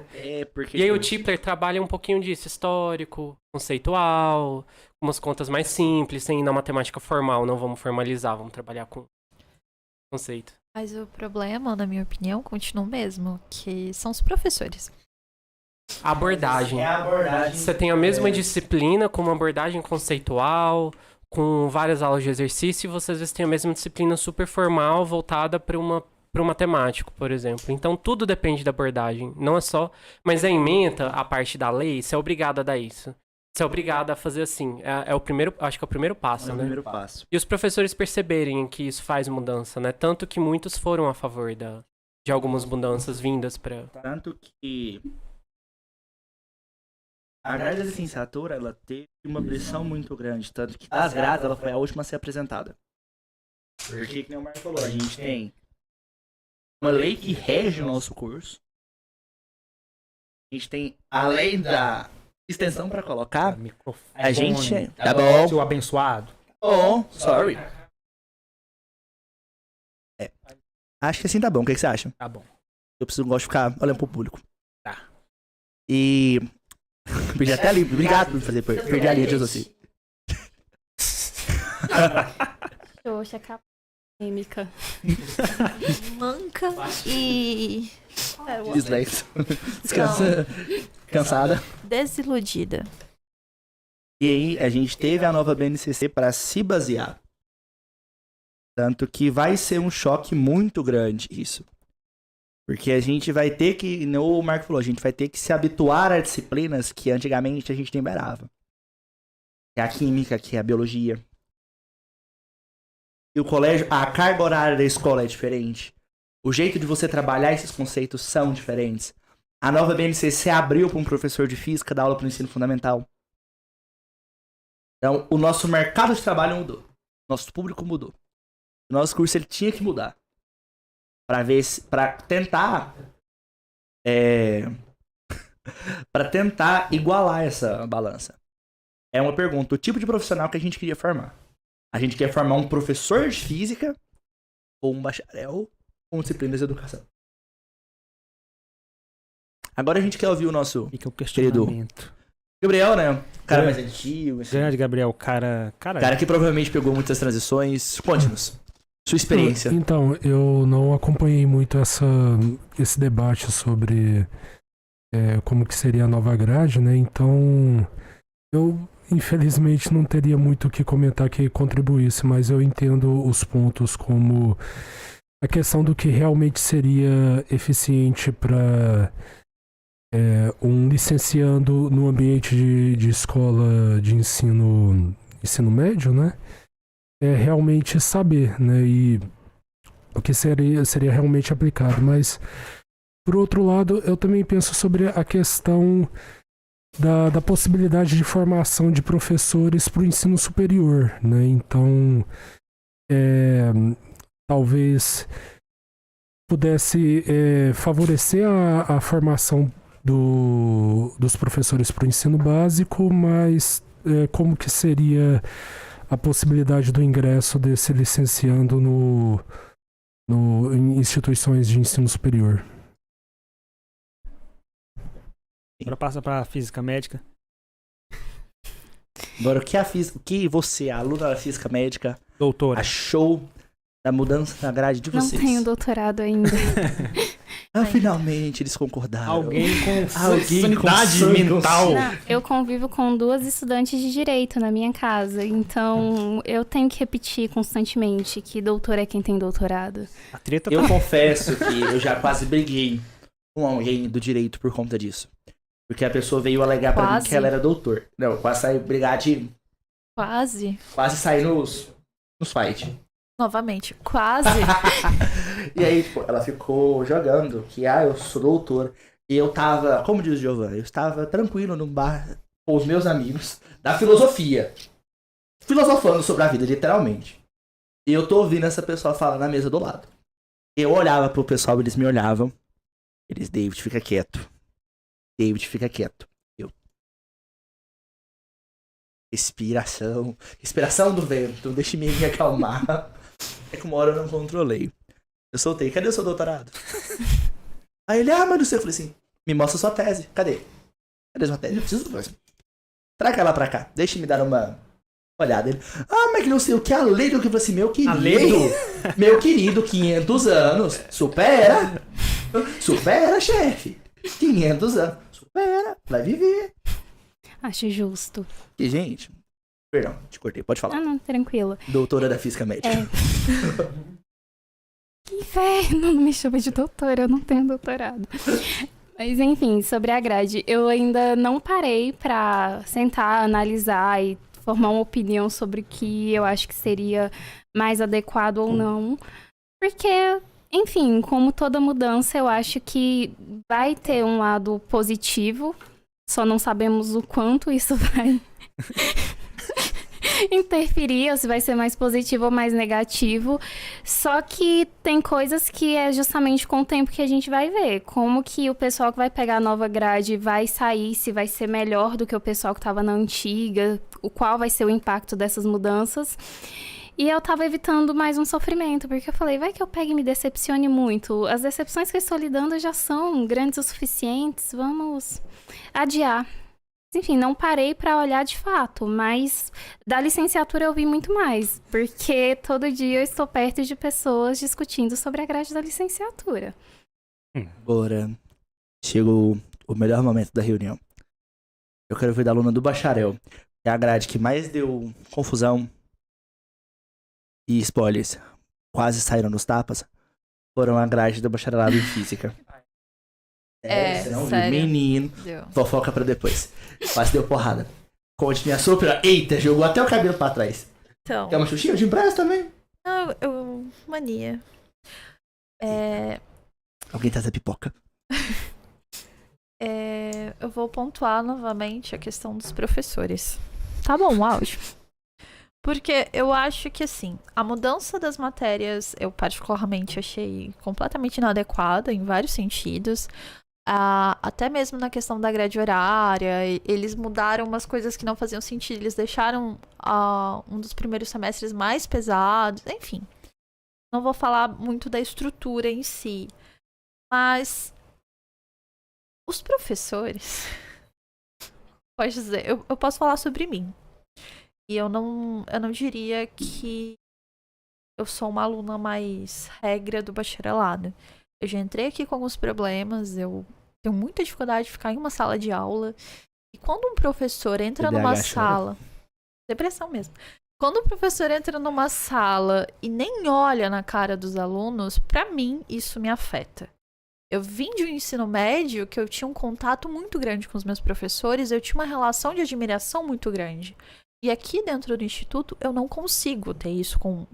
Porque... E aí o Tipler trabalha um pouquinho disso, histórico, conceitual, umas contas mais simples, sem ir na matemática formal, não vamos formalizar, vamos trabalhar com conceito. Mas o problema, na minha opinião, continua o mesmo, que são os professores. A abordagem. É a abordagem. Você tem a mesma disciplina com uma abordagem conceitual, com várias aulas de exercício, e você às vezes tem a mesma disciplina super formal voltada para um matemático, por exemplo. Então tudo depende da abordagem, não é só... Mas a ementa, a parte da lei, você é obrigado a dar isso. Você é obrigado a fazer assim. É o primeiro, acho que é o primeiro passo, né? o primeiro passo. E os professores perceberem que isso faz mudança, né? Tanto que muitos foram a favor de algumas mudanças vindas para... Tanto que a grade da licenciatura, ela teve uma pressão muito grande, tanto que das grades ela foi a última a ser apresentada. Porque, como o Marco falou, a gente tem uma lei que rege o nosso curso. A gente tem, além da extensão para colocar, a gente... Tá bom. Seu abençoado. Oh, sorry. Acho que assim tá bom, o que você acha? Tá bom. Eu gosto de ficar olhando pro público. Tá. E... Perdi até ali. Obrigado por fazer perder a linha de raciocínio. Xoxa, acadêmica. Manca e... Dislexo. Descansa. Cansada. Desiludida. E aí, a gente teve a nova BNCC para se basear. Tanto que vai ser um choque muito grande isso. Porque a gente vai ter que, o Marco falou, a gente vai ter que se habituar a disciplinas que antigamente a gente nem beirava. Que é a química, que é a biologia. E o colégio, a carga horária da escola é diferente. O jeito de você trabalhar esses conceitos são diferentes. A nova BNCC abriu para um professor de física dar aula para o ensino fundamental. Então, o nosso mercado de trabalho mudou. Nosso público mudou. O nosso curso ele tinha que mudar. Para tentar para tentar igualar essa balança. É uma pergunta, o tipo de profissional que a gente queria formar. A gente quer formar um professor de física ou um bacharel com disciplinas de educação. Agora a gente quer ouvir o nosso Fica o questionamento. Gabriel, né? O cara mais antigo. Assim. Grande Gabriel, cara que provavelmente pegou muitas transições. Conte-nos. Sua experiência. Então, eu não acompanhei muito esse debate sobre como que seria a nova grade, né? Então, eu infelizmente não teria muito o que comentar que contribuísse, mas eu entendo os pontos como a questão do que realmente seria eficiente para um licenciando no ambiente de escola de ensino médio, né? É realmente saber, né? E o que seria realmente aplicado. Mas, por outro lado, eu também penso sobre a questão da possibilidade de formação de professores para o ensino superior, né? Então, talvez pudesse favorecer a formação dos professores para o ensino básico, mas como que seria a possibilidade do ingresso desse licenciando em instituições de ensino superior? Agora passa para física médica. Agora, o que você, aluna da física médica, doutora, achou da mudança na grade de vocês? Não tenho doutorado ainda. Finalmente eles concordaram. Alguém com sanidade mental. Não, eu convivo com 2 estudantes de direito na minha casa, então eu tenho que repetir constantemente que doutor é quem tem doutorado. A treta Eu confesso que eu já quase briguei com alguém do direito por conta disso. Porque a pessoa veio alegar pra mim que ela era doutor. Não, eu quase saí brigar de... Quase saí nos fight. Novamente, quase. E aí, tipo, ela ficou jogando que, eu sou doutor. E eu tava, como diz o Giovanni, eu estava tranquilo num bar com os meus amigos da filosofia. Filosofando sobre a vida, literalmente. E eu tô ouvindo essa pessoa falar na mesa do lado. Eu olhava pro pessoal, eles me olhavam. Eles, David, fica quieto. David, fica quieto. Eu. Respiração. Respiração do vento. Deixa-me me acalmar. É que uma hora eu não controlei. Eu soltei. Cadê o seu doutorado? Aí ele, mas não sei. Eu falei assim, me mostra sua tese. Cadê? Cadê sua tese? Eu preciso... Traga ela pra cá. Deixa-me dar uma olhada. Ele, mas que não sei o que. A lei do que eu falei assim, meu querido. Meu querido, 500 anos. Supera. Supera, chefe. 500 anos. Supera. Vai viver. Acho justo. E, gente... Perdão, te cortei. Pode falar. Não, tranquilo. Doutora da Física Médica. Que inferno, não me chama de doutora, eu não tenho doutorado. Mas enfim, sobre a grade, eu ainda não parei pra sentar, analisar e formar uma opinião sobre o que eu acho que seria mais adequado ou não. Porque, enfim, como toda mudança, eu acho que vai ter um lado positivo, só não sabemos o quanto isso vai interferir, ou se vai ser mais positivo ou mais negativo. Só que tem coisas que é justamente com o tempo que a gente vai ver. Como que o pessoal que vai pegar a nova grade vai sair, se vai ser melhor do que o pessoal que estava na antiga, qual vai ser o impacto dessas mudanças. E eu tava evitando mais um sofrimento, porque eu falei, vai que eu pegue e me decepcione muito. As decepções que eu estou lidando já são grandes o suficientes, vamos adiar. Enfim, não parei pra olhar de fato, mas da licenciatura eu vi muito mais, porque todo dia eu estou perto de pessoas discutindo sobre a grade da licenciatura. Agora, chegou o melhor momento da reunião. Eu quero ver da aluna do bacharel. É a grade que mais deu confusão e spoilers. Quase saíram nos tapas. Foram a grade do bacharelado em física. Você não sério. viu? Menino. Deu. Fofoca pra depois. Quase deu porrada. Conte minha sopa. Eita, jogou até o cabelo pra trás. Então. Quer uma xuxinha? Eu te empresto também. Não, mania. Alguém traz a pipoca. Eu vou pontuar novamente a questão dos professores. Tá bom, o áudio. Porque eu acho que, assim, a mudança das matérias eu particularmente achei completamente inadequada em vários sentidos. Até mesmo na questão da grade horária, eles mudaram umas coisas que não faziam sentido. Eles deixaram um dos primeiros semestres mais pesados. Enfim, não vou falar muito da estrutura em si. Mas os professores... Pode dizer, eu posso falar sobre mim. E eu não diria que eu sou uma aluna mais regra do bacharelado. Eu já entrei aqui com alguns problemas, eu tenho muita dificuldade de ficar em uma sala de aula. E quando um professor entra numa sala... Depressão mesmo. Quando o professor entra numa sala e nem olha na cara dos alunos, pra mim, isso me afeta. Eu vim de um ensino médio que eu tinha um contato muito grande com os meus professores, eu tinha uma relação de admiração muito grande. E aqui dentro do instituto eu não consigo ter isso com...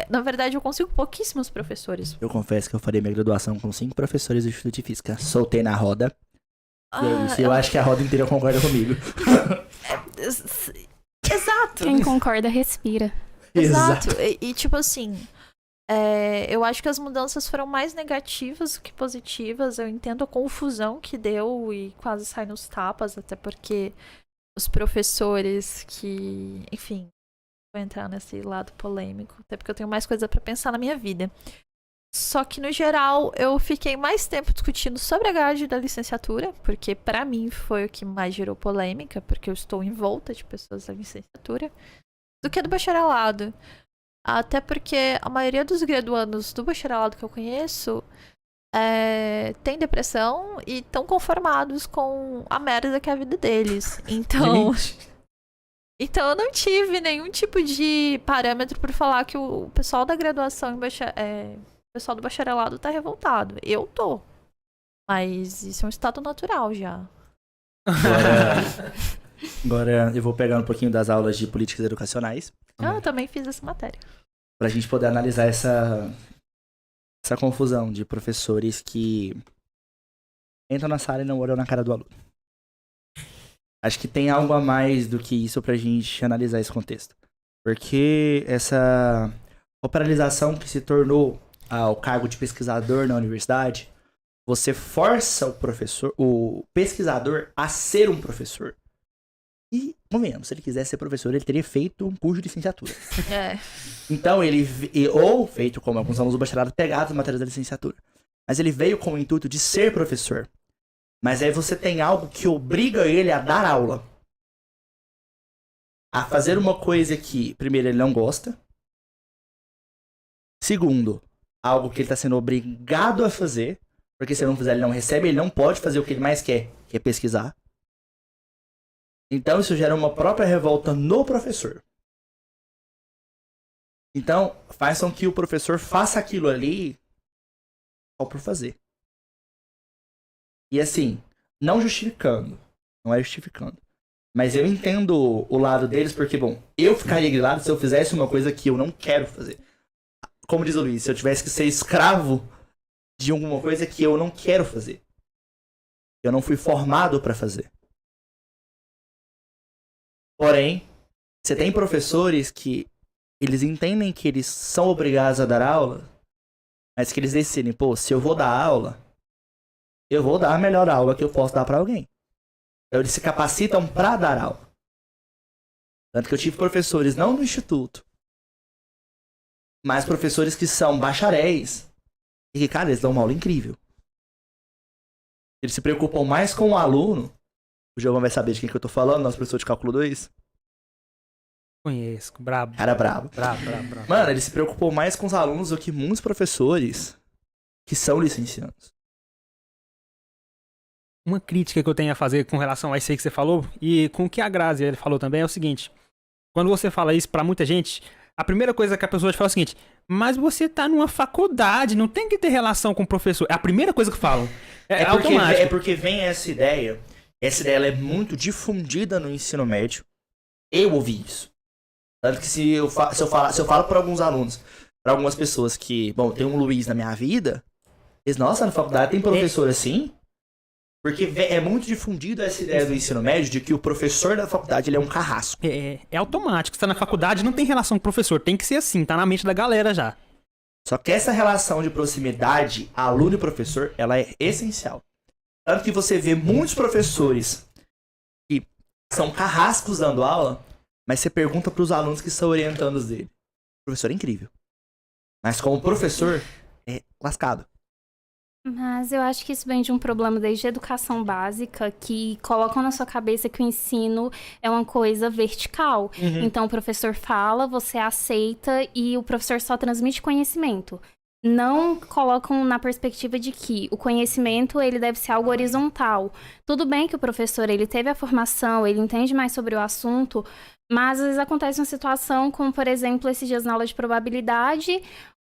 Na verdade, eu consigo pouquíssimos professores. Eu confesso que eu farei minha graduação com 5 professores do Instituto de Física. Soltei na roda. E é isso. Eu acho que a roda inteira concorda comigo. Exato. Quem concorda, respira. Exato. E tipo assim... eu acho que as mudanças foram mais negativas do que positivas. Eu entendo a confusão que deu e quase sai nos tapas, até porque os professores que... Enfim, vou entrar nesse lado polêmico, até porque eu tenho mais coisa pra pensar na minha vida. Só que, no geral, eu fiquei mais tempo discutindo sobre a grade da licenciatura, porque pra mim foi o que mais gerou polêmica, porque eu estou em volta de pessoas da licenciatura, do que do bacharelado. Até porque a maioria dos graduandos do bacharelado que eu conheço tem depressão e estão conformados com a merda que é a vida deles. Então eu não tive nenhum tipo de parâmetro por falar que o pessoal da graduação, o pessoal do bacharelado tá revoltado. Eu tô. Mas isso é um estado natural já. Agora eu vou pegar um pouquinho das aulas de políticas educacionais. Eu também fiz essa matéria. Pra gente poder analisar essa confusão de professores que entram na sala e não olham na cara do aluno. Acho que tem algo a mais do que isso pra gente analisar esse contexto. Porque essa a paralisação que se tornou ao cargo de pesquisador na universidade, você força o pesquisador a ser um professor. E, convenhamos, se ele quisesse ser professor, ele teria feito um curso de licenciatura. É. Então, ou feito como alguns alunos do bacharelado, pegado as matérias da licenciatura. Mas ele veio com o intuito de ser professor. Mas aí você tem algo que obriga ele a dar aula. A fazer uma coisa que, primeiro, ele não gosta. Segundo, algo que ele está sendo obrigado a fazer. Porque se ele não fizer, ele não recebe, ele não pode fazer o que ele mais quer, que é pesquisar. Então, isso gera uma própria revolta no professor. Então, faz com que o professor faça aquilo ali só por fazer. E assim, não justificando. Não é justificando. Mas eu entendo o lado deles, porque, bom, eu ficaria grilado se eu fizesse uma coisa que eu não quero fazer. Como diz o Luiz, se eu tivesse que ser escravo de alguma coisa que eu não quero fazer. Eu não fui formado para fazer. Porém, você tem professores que eles entendem que eles são obrigados a dar aula, mas que eles decidem, pô, se eu vou dar aula, eu vou dar a melhor aula que eu posso dar para alguém. Então eles se capacitam para dar aula. Tanto que eu tive professores, não no instituto, mas professores que são bacharéis, e que, cara, eles dão uma aula incrível. Eles se preocupam mais com o aluno. O Giovanni vai saber de quem que eu tô falando, nosso professor de cálculo 2. Conheço, brabo. Cara brabo. Brabo. Mano, ele se preocupou mais com os alunos do que muitos professores que são licenciados. Uma crítica que eu tenho a fazer com relação a isso aí que você falou, e com o que a Grazi ele falou também, é o seguinte. Quando você fala isso pra muita gente, a primeira coisa que a pessoa te fala é o seguinte: mas você tá numa faculdade, não tem que ter relação com o professor. É a primeira coisa que falam. É porque vem essa ideia. Essa ideia ela é muito difundida no ensino médio. Eu ouvi isso. Tanto que se eu falo para alguns alunos, para algumas pessoas que, bom, tem um Luiz na minha vida, eles, nossa, na faculdade tem professor assim? Porque é muito difundido essa ideia do ensino médio de que o professor da faculdade ele é um carrasco. É automático. Você tá na faculdade, não tem relação com o professor. Tem que ser assim, tá na mente da galera já. Só que essa relação de proximidade, aluno e professor, ela é essencial. Tanto que você vê muitos professores que são carrascos dando aula, mas você pergunta para os alunos que são orientandos dele. O professor é incrível. Mas como professor, é lascado. Mas eu acho que isso vem de um problema desde a educação básica, que colocam na sua cabeça que o ensino é uma coisa vertical. Então o professor fala, você aceita e o professor só transmite conhecimento. Não colocam na perspectiva de que o conhecimento ele deve ser algo horizontal. Tudo bem que o professor ele teve a formação, ele entende mais sobre o assunto, mas às vezes acontece uma situação como, por exemplo, esses dias na aula de probabilidade,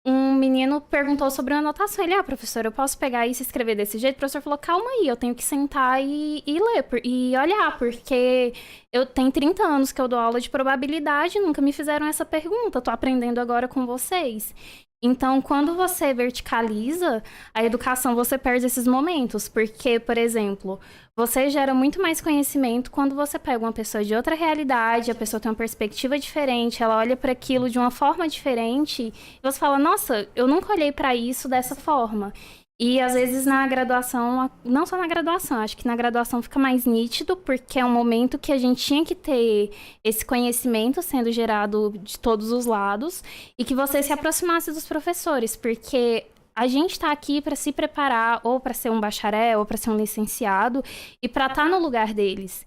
um menino perguntou sobre uma anotação. Ele, professor, eu posso pegar isso e escrever desse jeito? O professor falou, calma aí, eu tenho que sentar e ler e olhar, porque eu tenho 30 anos que eu dou aula de probabilidade e nunca me fizeram essa pergunta, tô aprendendo agora com vocês. Então, quando você verticaliza a educação, você perde esses momentos, porque, por exemplo, você gera muito mais conhecimento quando você pega uma pessoa de outra realidade, a pessoa tem uma perspectiva diferente, ela olha para aquilo de uma forma diferente, e você fala, nossa, eu nunca olhei para isso dessa forma. E às vezes na graduação, não só na graduação, acho que na graduação fica mais nítido, porque é um momento que a gente tinha que ter esse conhecimento sendo gerado de todos os lados e que você se aproximasse dos professores, porque a gente está aqui para se preparar ou para ser um bacharel ou para ser um licenciado e para estar no lugar deles.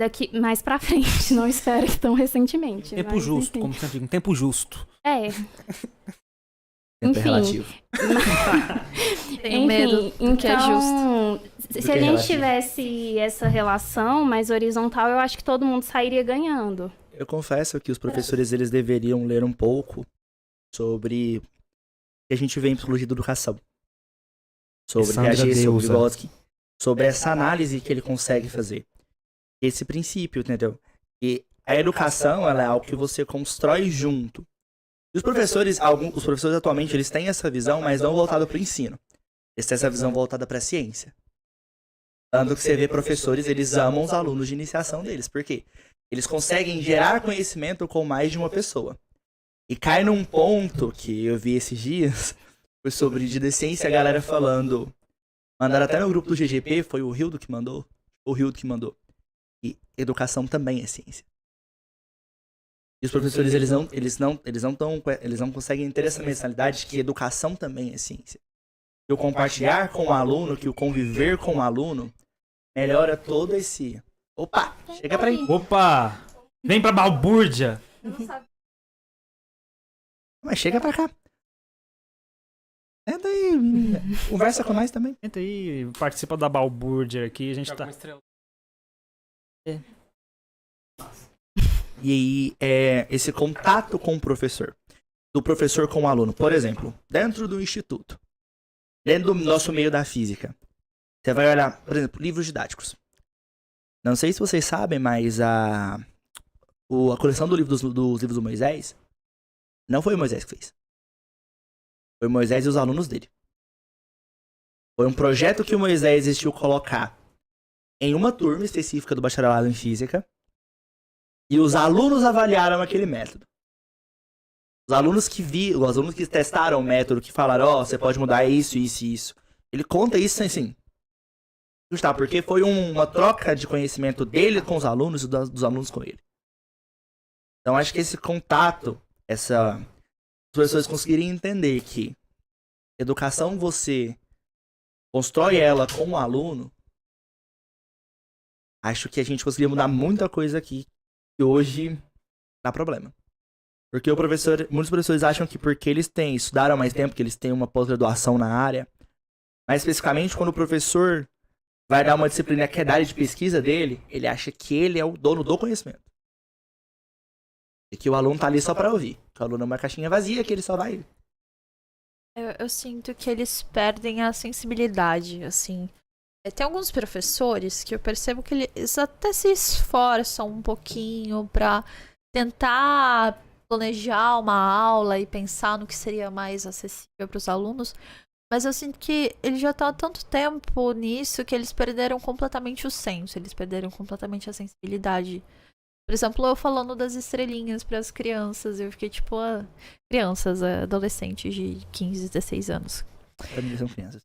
Daqui mais para frente, não espero que tão recentemente. Tempo justo, enfim. Como sempre digo, um tempo justo. É. Tempo relativo. Tenho medo do que é justo. Se a gente tivesse essa relação mais horizontal, eu acho que todo mundo sairia ganhando. Eu confesso que os professores eles deveriam ler um pouco sobre o que a gente vê em psicologia da educação. Sobre Piaget, sobre Vygotsky, sobre essa análise que ele consegue fazer. Esse princípio, entendeu? E a educação ela é algo que você constrói junto. E os professores atualmente, eles têm essa visão, mas não voltada para o ensino. Eles têm essa visão voltada para a ciência. Tanto que você vê professores, eles amam os alunos de iniciação deles. Por quê? Eles conseguem gerar conhecimento com mais de uma pessoa. E cai num ponto que eu vi esses dias, foi sobre de decência, a galera falando. Mandaram até no grupo do GGP, foi o Hildo que mandou. O Hildo que mandou. E educação também é ciência. E os professores, eles não conseguem ter essa mentalidade de que educação também é ciência. Que o compartilhar com o aluno, que o conviver com o aluno, melhora todo esse... Opa! Chega pra aí. Opa! Vem pra balbúrdia! Mas chega pra cá. Entra aí, conversa com nós também. Entra aí, participa da balbúrdia aqui, a gente tá... E aí, esse contato com o professor. Do professor com o aluno. Por exemplo, dentro do instituto. Dentro do nosso meio da física. Você vai olhar, por exemplo, livros didáticos. Não sei se vocês sabem, mas a coleção dos livros do Moisés, não foi o Moisés que fez. Foi o Moisés e os alunos dele. Foi um projeto que o Moisés existiu colocar em uma turma específica do bacharelado em física. E os alunos avaliaram aquele método. Os alunos que testaram o método, que falaram, você pode mudar isso, isso e isso. Ele conta isso assim. Porque foi uma troca de conhecimento dele com os alunos e dos alunos com ele. Então acho que esse contato, as pessoas conseguirem entender que educação você constrói ela com o aluno, acho que a gente conseguiria mudar muita coisa aqui que hoje dá problema. Porque muitos professores acham que porque eles estudaram mais tempo, que eles têm uma pós-graduação na área, mais especificamente quando o professor vai dar uma disciplina que é da área de pesquisa dele, ele acha que ele é o dono do conhecimento. E que o aluno tá ali só pra ouvir. Que o aluno é uma caixinha vazia, que ele só vai... Eu sinto que eles perdem a sensibilidade, assim. Tem alguns professores que eu percebo que eles até se esforçam um pouquinho pra tentar planejar uma aula e pensar no que seria mais acessível para os alunos, mas eu sinto que eles já estão há tanto tempo nisso que eles perderam completamente o senso, eles perderam completamente a sensibilidade. Por exemplo, eu falando das estrelinhas para as crianças, eu fiquei tipo, crianças, adolescentes de 15, 16 anos. Pra mim são crianças.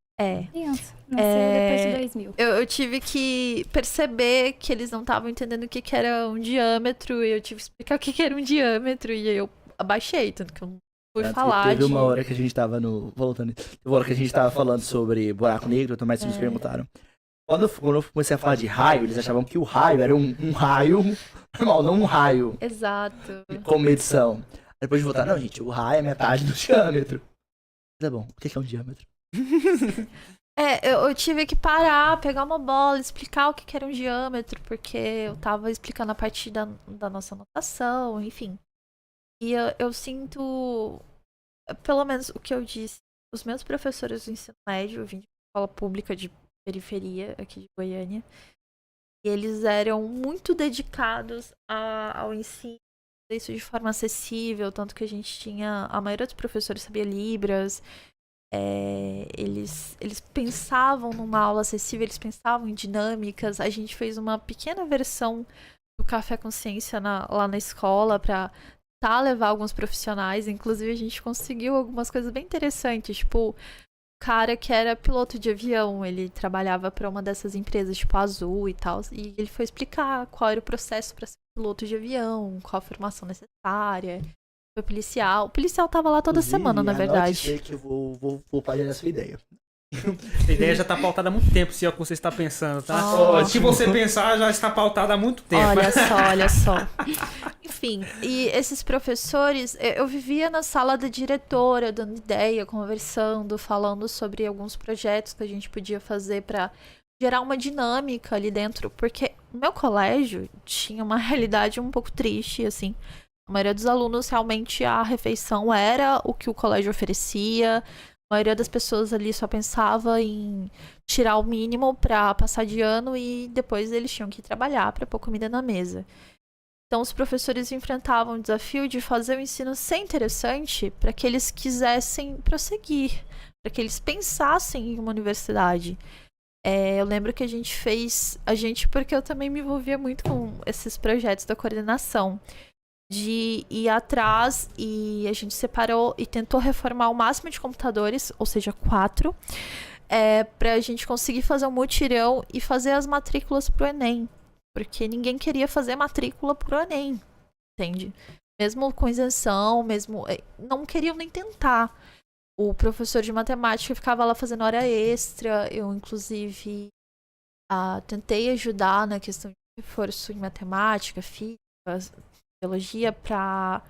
Criança. Nasceu depois de 2000. Eu tive que perceber que eles não estavam entendendo o que era um diâmetro, e eu tive que explicar o que era um diâmetro, e eu abaixei, tanto que eu não fui falar. Teve uma hora que a gente tava voltando. Teve uma hora que a gente tava falando sobre buraco negro, então mais me perguntaram. Quando eu comecei a falar de raio, eles achavam que o raio era um raio normal, não um raio. Exato. Com medição. Depois de voltar, não, gente, o raio é metade do diâmetro. Mas é bom, o que é um diâmetro? Eu tive que parar, pegar uma bola, explicar o que era um diâmetro, porque eu tava explicando a partir da nossa notação, enfim. E eu sinto, pelo menos o que eu disse, os meus professores do ensino médio, eu vim de escola pública de periferia aqui de Goiânia, e eles eram muito dedicados ao ensino, isso de forma acessível, tanto que a gente tinha, a maioria dos professores sabia Libras. Eles pensavam numa aula acessível, eles pensavam em dinâmicas. A gente fez uma pequena versão do Café Consciência lá na escola para levar alguns profissionais. Inclusive a gente conseguiu algumas coisas bem interessantes, tipo, o cara que era piloto de avião, ele trabalhava para uma dessas empresas, tipo a Azul e tal, e ele foi explicar qual era o processo para ser piloto de avião, qual a formação necessária. Foi policial. O policial tava lá toda semana, na verdade. Que eu vou parar a sua ideia. A ideia já tá pautada há muito tempo, se é o que você está pensando, tá? Oh, o que você pensar já está pautada há muito tempo. Olha só. Enfim, e esses professores, eu vivia na sala da diretora, dando ideia, conversando, falando sobre alguns projetos que a gente podia fazer para gerar uma dinâmica ali dentro, porque o meu colégio tinha uma realidade um pouco triste, assim. A maioria dos alunos, realmente, a refeição era o que o colégio oferecia. A maioria das pessoas ali só pensava em tirar o mínimo para passar de ano e depois eles tinham que trabalhar para pôr comida na mesa. Então, os professores enfrentavam o desafio de fazer o ensino ser interessante para que eles quisessem prosseguir, para que eles pensassem em uma universidade. Eu lembro que a gente fez... porque eu também me envolvia muito com esses projetos da coordenação. de ir atrás e a gente separou e tentou reformar o máximo de computadores, ou seja, 4, pra gente conseguir fazer um mutirão e fazer as matrículas pro Enem. Porque ninguém queria fazer matrícula pro Enem, entende? Mesmo com isenção, mesmo... não queriam nem tentar. O professor de matemática ficava lá fazendo hora extra, eu, inclusive, tentei ajudar na questão de reforço em matemática, física, biologia, pra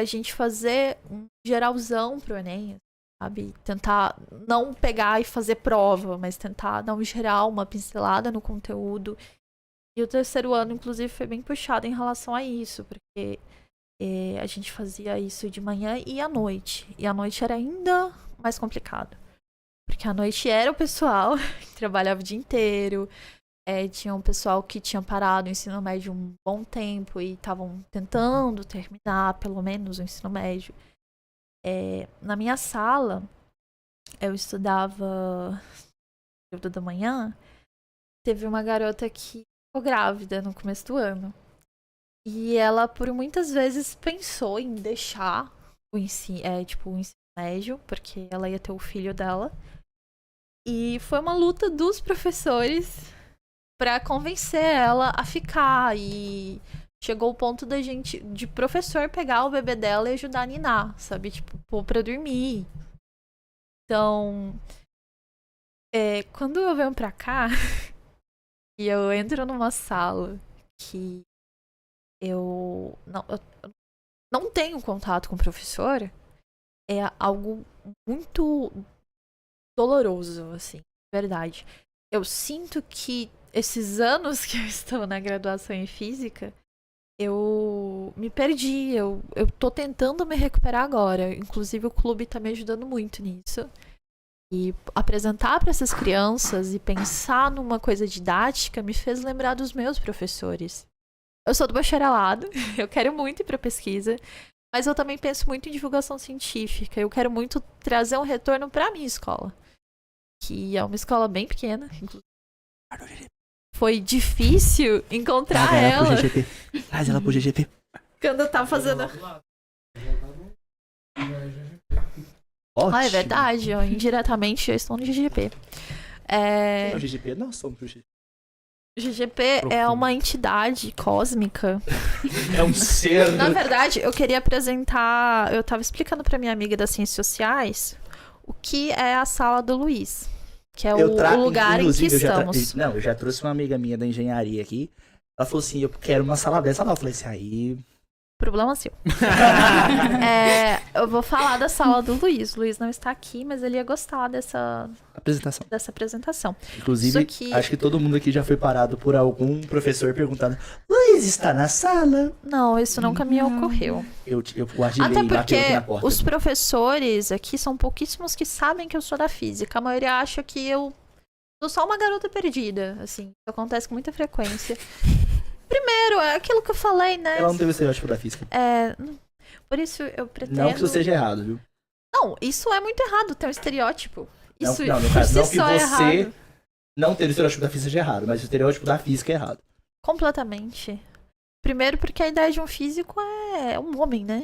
gente fazer um geralzão pro Enem, sabe? Tentar não pegar e fazer prova, mas tentar dar um geral, uma pincelada no conteúdo. E o terceiro ano, inclusive, foi bem puxado em relação a isso, porque a gente fazia isso de manhã e à noite. E à noite era ainda mais complicado. Porque à noite era o pessoal que trabalhava o dia inteiro, tinha um pessoal que tinha parado o ensino médio um bom tempo e estavam tentando terminar, pelo menos, o ensino médio. Na minha sala, eu estudava no período da manhã, teve uma garota que ficou grávida no começo do ano. E ela, por muitas vezes, pensou em deixar o ensino médio, porque ela ia ter o filho dela. E foi uma luta dos professores pra convencer ela a ficar. E chegou o ponto de professor pegar o bebê dela e ajudar a ninar, sabe? Tipo, pôr pra dormir. Então, quando eu venho pra cá e eu entro numa sala que eu não tenho contato com o professor, é algo muito doloroso, assim, verdade. Eu sinto que esses anos que eu estou na graduação em física, eu me perdi, eu tô tentando me recuperar agora. Inclusive o clube tá me ajudando muito nisso. E apresentar para essas crianças e pensar numa coisa didática me fez lembrar dos meus professores. Eu sou do bacharelado, eu quero muito ir para pesquisa, mas eu também penso muito em divulgação científica. Eu quero muito trazer um retorno para a minha escola, que é uma escola bem pequena, inclusive. Foi difícil encontrar ela. Traz ela pro GGP. Quando eu tava fazendo... Ótimo. É verdade, indiretamente eu estou no GGP. O GGP, nós somos o GGP. O GGP é uma entidade cósmica. É um ser. Na verdade, eu queria apresentar... Eu tava explicando pra minha amiga das ciências sociais o que é a sala do Luiz. Que é o lugar em que estamos. Eu já trouxe uma amiga minha da engenharia aqui. Ela falou assim, eu quero uma sala dessa. Eu falei assim, aí... Problema seu. Eu vou falar da sala do Luiz. O Luiz não está aqui, mas ele ia gostar dessa apresentação. Inclusive, acho que todo mundo aqui já foi parado por algum professor perguntando: Luiz está na sala? Não, isso nunca me ocorreu. Eu guardei até porque aqui na porta. Os professores aqui são pouquíssimos que sabem que eu sou da física. A maioria acha que eu sou só uma garota perdida. Assim, isso acontece com muita frequência. Primeiro, é aquilo que eu falei, né? Ela não teve estereótipo da física. Por isso eu pretendo... Não que isso seja errado, viu? Não, isso é muito errado, ter um estereótipo. Isso não, no caso, por não si que só você é errado. não ter o estereótipo da física seja errado, mas o estereótipo da física é errado. Completamente. Primeiro porque a ideia de um físico é um homem, né?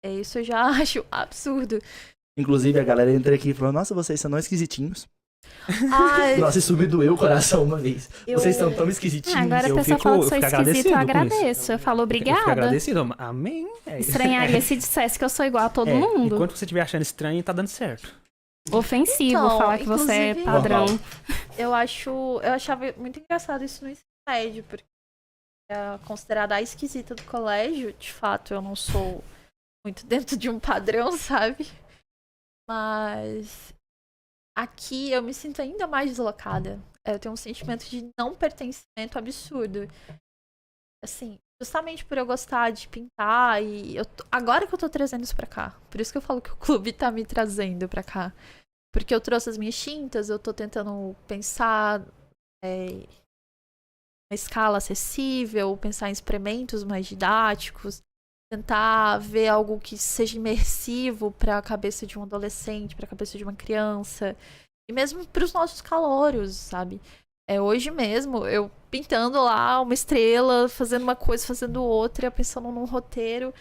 Isso eu já acho absurdo. Inclusive, a galera entra aqui e falou: nossa, vocês são tão esquisitinhos. Ai, Nossa, isso me doeu o coração uma vez. Vocês são tão esquisitinhos. Agora a pessoa fala que sou esquisito, eu agradeço. Eu falo Eu fico obrigada. agradecido. Amém. Estranharia se dissesse que eu sou igual a todo mundo. Enquanto você estiver achando estranho, tá dando certo. Ofensivo Então, falar que você é inclusive, padrão. eu achava muito engraçado isso no ensino médio, porque é considerada a esquisita do colégio. De fato, eu não sou muito dentro de um padrão, sabe? Mas aqui eu me sinto ainda mais deslocada. Eu tenho um sentimento de não pertencimento absurdo. Assim, justamente por eu gostar de pintar e agora que eu tô trazendo isso pra cá. Por isso que eu falo que o clube tá me trazendo pra cá. Porque eu trouxe as minhas tintas, eu tô tentando pensar uma escala acessível, pensar em experimentos mais didáticos, tentar ver algo que seja imersivo para a cabeça de um adolescente, para a cabeça de uma criança, e mesmo para os nossos calouros, sabe? Hoje mesmo, eu pintando lá uma estrela, fazendo uma coisa, fazendo outra, pensando num roteiro.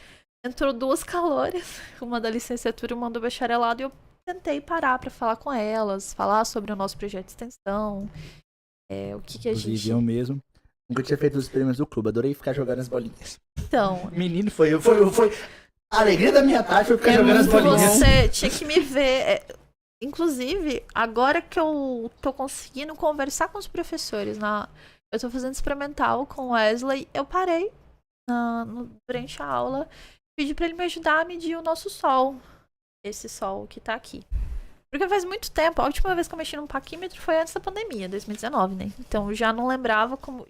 Entrou 2 caloras, uma da licenciatura e uma do bacharelado, e eu tentei parar pra falar com elas, falar sobre o nosso projeto de extensão, o que a Inclusive, gente... eu mesmo. Nunca tinha feito os experimentos do clube, adorei ficar jogando as bolinhas. Então, Menino, foi a alegria da minha tarde foi ficar jogando as bolinhas. você tinha que me ver. Inclusive, agora que eu tô conseguindo conversar com os professores, eu tô fazendo experimental com o Wesley, eu parei durante a aula, pedi pra ele me ajudar a medir o nosso sol. Esse sol que tá aqui. Porque faz muito tempo, a última vez que eu mexi num paquímetro foi antes da pandemia, 2019, né? Então eu já não lembrava como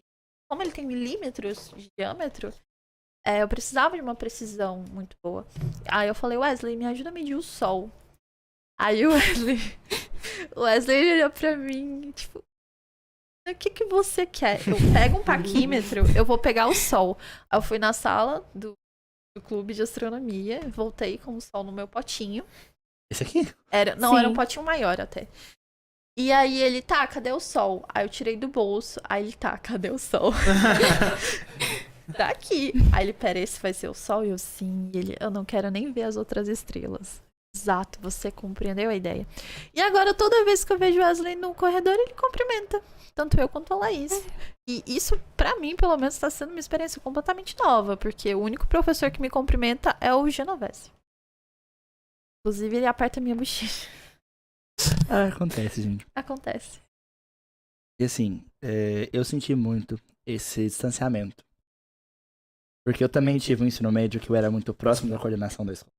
ele tem milímetros de diâmetro, eu precisava de uma precisão muito boa. Aí eu falei, Wesley, me ajuda a medir o sol. Aí o Wesley ele olhou pra mim, tipo, o que você quer? Eu pego um paquímetro, eu vou pegar o sol. Aí eu fui na sala do clube de astronomia, voltei com o sol no meu potinho. Esse aqui? Era um potinho maior até. E aí ele, tá, cadê o sol? Aí eu tirei do bolso, aí ele, tá, cadê o sol? Tá aqui. Aí ele, pera, esse vai ser o sol? E eu, sim. E ele, eu não quero nem ver as outras estrelas. Exato, você compreendeu a ideia. E agora, toda vez que eu vejo o Wesley no corredor, ele cumprimenta. Tanto eu quanto a Laís. E isso, pra mim, pelo menos, tá sendo uma experiência completamente nova. Porque o único professor que me cumprimenta é o Genovese. Inclusive, ele aperta minha bochecha. Acontece, gente. Acontece. E assim, eu senti muito esse distanciamento. Porque eu também tive um ensino médio que eu era muito próximo da coordenação da escola.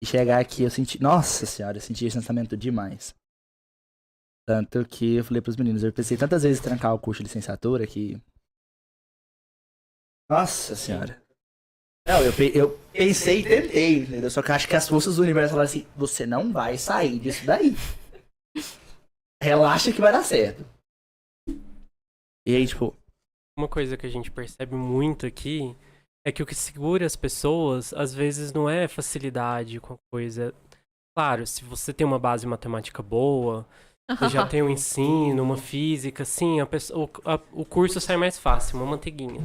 E chegar aqui eu senti, nossa senhora, eu senti distanciamento demais. Tanto que eu falei pros meninos, eu pensei tantas vezes em trancar o curso de licenciatura que... Nossa senhora. Não, eu pensei e tentei, entendeu? Só que eu acho que as forças do universo falaram assim, você não vai sair disso daí. Relaxa que vai dar certo. E aí, tipo... Uma coisa que a gente percebe muito aqui é que o que segura as pessoas, às vezes, não é facilidade com a coisa. Claro, se você tem uma base matemática boa, você já tem um ensino, uma física, sim, o curso sai mais fácil, uma manteiguinha.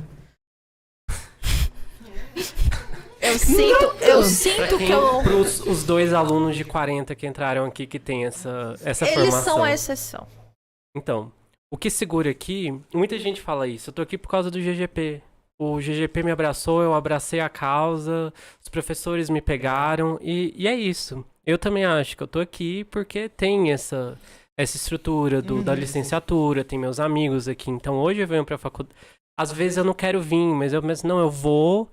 Eu sinto que eu... Os 2 alunos de 40 que entraram aqui que tem essa formação. Eles são a exceção. Então, o que segura aqui, muita gente fala isso, eu tô aqui por causa do GGP. O GGP me abraçou, eu abracei a causa, os professores me pegaram e é isso. Eu também acho que eu tô aqui porque tem essa estrutura da licenciatura, tem meus amigos aqui. Então hoje eu venho pra faculdade. Às vezes eu não quero vir, mas eu vou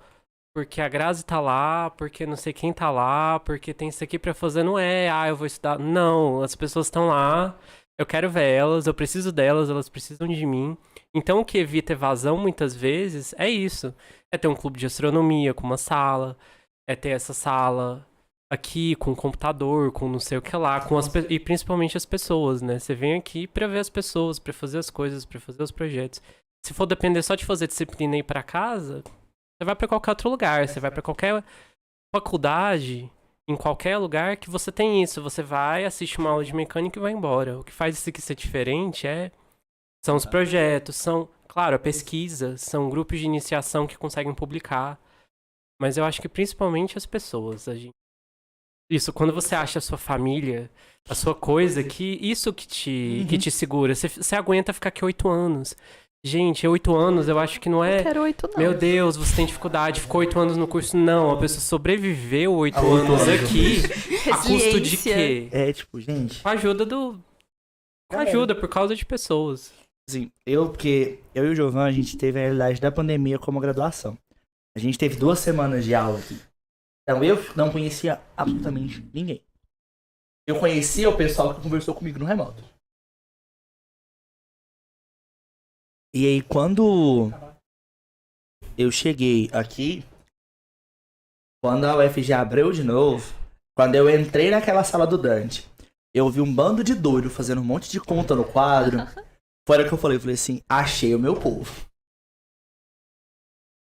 porque a Grazi tá lá, porque não sei quem tá lá, porque tem isso aqui pra fazer. Não é, eu vou estudar. Não, as pessoas estão lá, eu quero ver elas, eu preciso delas, elas precisam de mim. Então o que evita evasão muitas vezes é isso. É ter um clube de astronomia com uma sala, é ter essa sala aqui com um computador, com não sei o que lá, e principalmente as pessoas, né? Você vem aqui pra ver as pessoas, pra fazer as coisas, pra fazer os projetos. Se for depender só de fazer disciplina e ir pra casa, você vai pra qualquer outro lugar, você vai pra qualquer faculdade, em qualquer lugar que você tem isso. Você vai, assiste uma aula de mecânica e vai embora. O que faz isso aqui ser diferente são os projetos, claro, a pesquisa, são grupos de iniciação que conseguem publicar. Mas eu acho que principalmente as pessoas. Isso, quando você acha a sua família, a sua coisa, isso que te segura. Você aguenta ficar aqui 8 anos. Gente, 8 anos eu acho que não é... Não quero 8 não. Meu Deus, você tem dificuldade, ficou 8 anos no curso. Não, a pessoa sobreviveu 8 anos aqui. A custo de quê? Tipo, gente... Com a ajuda por causa de pessoas. Assim, porque eu e o Giovanni, a gente teve a realidade da pandemia como graduação. A gente teve 2 semanas de aula aqui. Então eu não conhecia absolutamente ninguém. Eu conhecia o pessoal que conversou comigo no remoto. E aí quando eu cheguei aqui, quando a UFG abriu de novo, quando eu entrei naquela sala do Dante, eu vi um bando de doido fazendo um monte de conta no quadro. Fora que eu falei assim, achei o meu povo.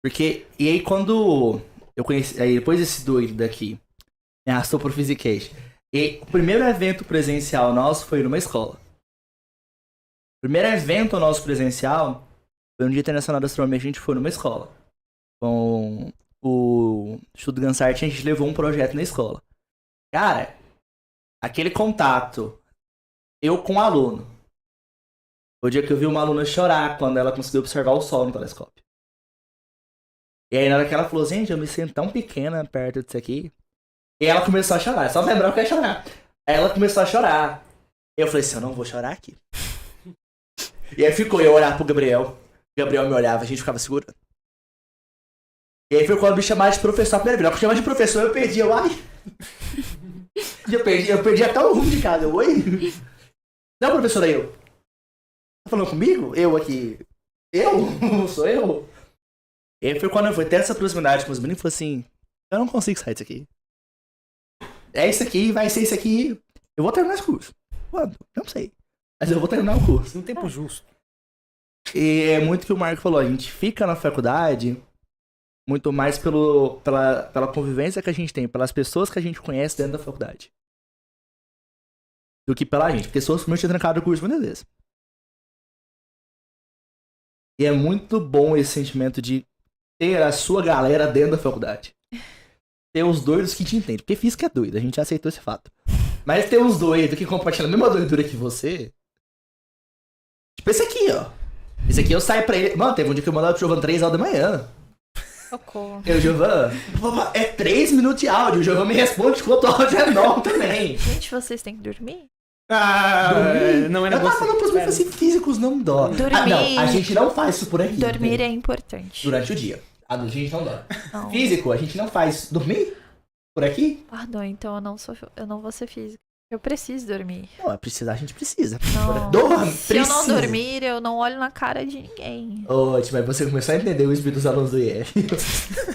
Porque, e aí quando eu conheci, aí depois esse doido daqui me arrastou pro Physicast. E o primeiro evento presencial nosso foi numa escola. Primeiro evento nosso presencial foi no Dia Internacional da Astronomia, a gente foi numa escola. Com o Estudo Gansart, a gente levou um projeto na escola. Cara, aquele contato, eu com o aluno. O dia que eu vi uma aluna chorar quando ela conseguiu observar o Sol no telescópio. E aí na hora que ela falou, gente, eu me sinto tão pequena perto disso aqui. E ela começou a chorar, só lembrar que eu ia chorar. Aí ela começou a chorar. Eu falei assim, eu não vou chorar aqui. E aí ficou eu olhar pro Gabriel. O Gabriel me olhava, a gente ficava segurando. E aí foi quando me chamaram de professor a primeira vez. Quando me chamaram de professor, eu perdi, ai. Eu perdi até o rumo de casa. Oi? Não, professora, eu. Tá falando comigo? Eu aqui. Eu? Sou eu? E aí foi quando eu fui ter essa proximidade com os meninos e falei assim, eu não consigo sair disso aqui. É isso aqui, vai ser isso aqui. Eu vou terminar esse curso. Quando? Eu não sei. Mas eu vou terminar o curso. Um tempo justo. E é muito o que o Marco falou, a gente fica na faculdade muito mais pela convivência que a gente tem, pelas pessoas que a gente conhece dentro da faculdade. Do que pela gente, porque sou muito trancado no curso muitas vezes. E é muito bom esse sentimento de ter a sua galera dentro da faculdade. Ter os doidos que te entendem, porque física é doido, a gente já aceitou esse fato. Mas ter os doidos que compartilham a mesma doidura que você. Tipo esse aqui, ó. Esse aqui eu saio pra ele. Mano, teve um dia que eu mandava pro Giovanni 3 horas da manhã. Socorro. Eu, Giovanni, é 3 minutos de áudio. O Giovanni me responde quanto o áudio é novo também. Gente, vocês têm que dormir? Não era Eu tava falando pros meus assim, físicos não dormem. Dormir. Ah, não, a gente não faz isso por aqui. Dormir entendeu? é importante. Durante o dia. A noite a gente não dorme. Não. Físico, a gente não faz. Dormir? Por aqui? Perdão, então eu não vou ser física. Eu preciso dormir. Não, precisar a gente precisa. Não. Dorme, Se eu não precisa. dormir, eu não olho na cara de ninguém. Ótimo, aí você começou a entender o espírito dos alunos do IF.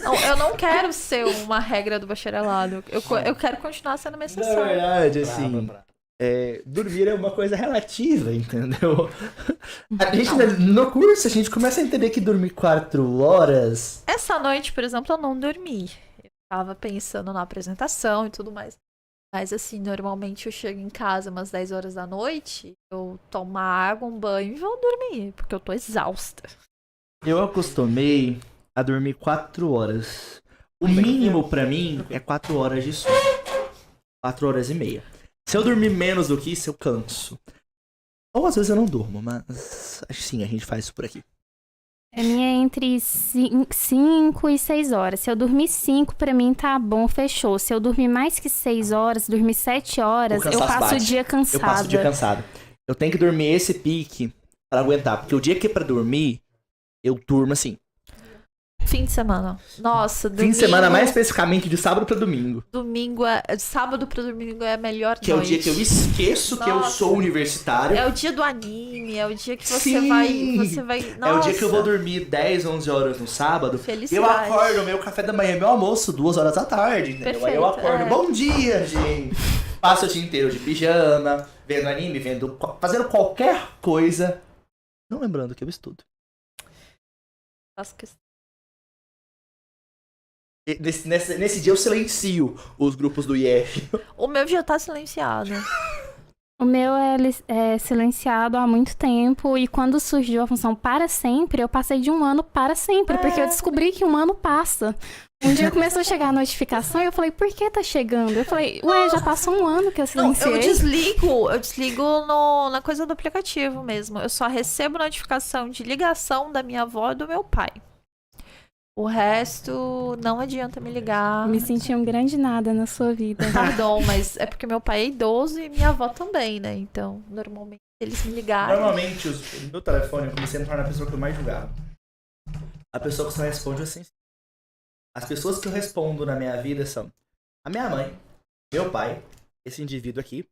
Não, eu não quero ser uma regra do bacharelado. Eu quero continuar sendo uma Na exceção. verdade, assim, dormir é uma coisa relativa, entendeu? A gente, no curso, a gente começa a entender que dormir 4 horas... Essa noite, por exemplo, eu não dormi. Eu tava pensando na apresentação e tudo mais. Mas assim, normalmente eu chego em casa umas 10 horas da noite, eu tomo uma água, um banho e vou dormir, porque eu tô exausta. Eu acostumei a dormir 4 horas. O mínimo pra mim é 4 horas de sono. 4 horas e meia. Se eu dormir menos do que isso, eu canso. Ou às vezes eu não durmo, mas sim, a gente faz isso por aqui. A minha é entre 5 e 6 horas. Se eu dormir 5, pra mim tá bom, fechou. Se eu dormir mais que 6 horas, dormir 7 horas, eu passo o dia cansada. Eu passo o dia cansado. Eu tenho que dormir esse pique pra aguentar. Porque o dia que é pra dormir, eu durmo assim. Fim de semana. Nossa, domingo... Fim de semana, mais especificamente de sábado pra domingo. Sábado pra domingo é a melhor Que noite. é o dia que eu esqueço que eu sou universitário. É o dia do anime, é o dia que você Sim. vai... Nossa. É o dia que eu vou dormir 10, 11 horas no sábado. Felicidade. Eu acordo, meu café da manhã, meu almoço, 2 horas da tarde, entendeu? Perfeito, Aí eu acordo, é. bom dia, gente. Passo o dia inteiro de pijama, vendo anime, fazendo qualquer coisa. Não lembrando que eu estudo. Faço questão. E nesse dia eu silencio os grupos do IF. O meu já tá silenciado. O meu é silenciado há muito tempo e quando surgiu a função para sempre, eu passei de 1 ano para sempre, porque eu descobri que 1 ano passa. Um dia começou a chegar a notificação e eu falei, por que tá chegando? Eu falei, ué, já passou 1 ano que eu Não, silenciei. eu desligo na coisa do aplicativo mesmo. Eu só recebo notificação de ligação da minha avó e do meu pai. O resto, não adianta me ligar. Me senti um grande nada na sua vida. Perdão, mas é porque meu pai é idoso e minha avó também, né? Então, normalmente, eles me ligarem. Normalmente, no meu telefone, eu comecei a me tornar a pessoa que eu mais julgava. A pessoa que só responde assim. As pessoas que eu respondo na minha vida são a minha mãe, meu pai, esse indivíduo aqui.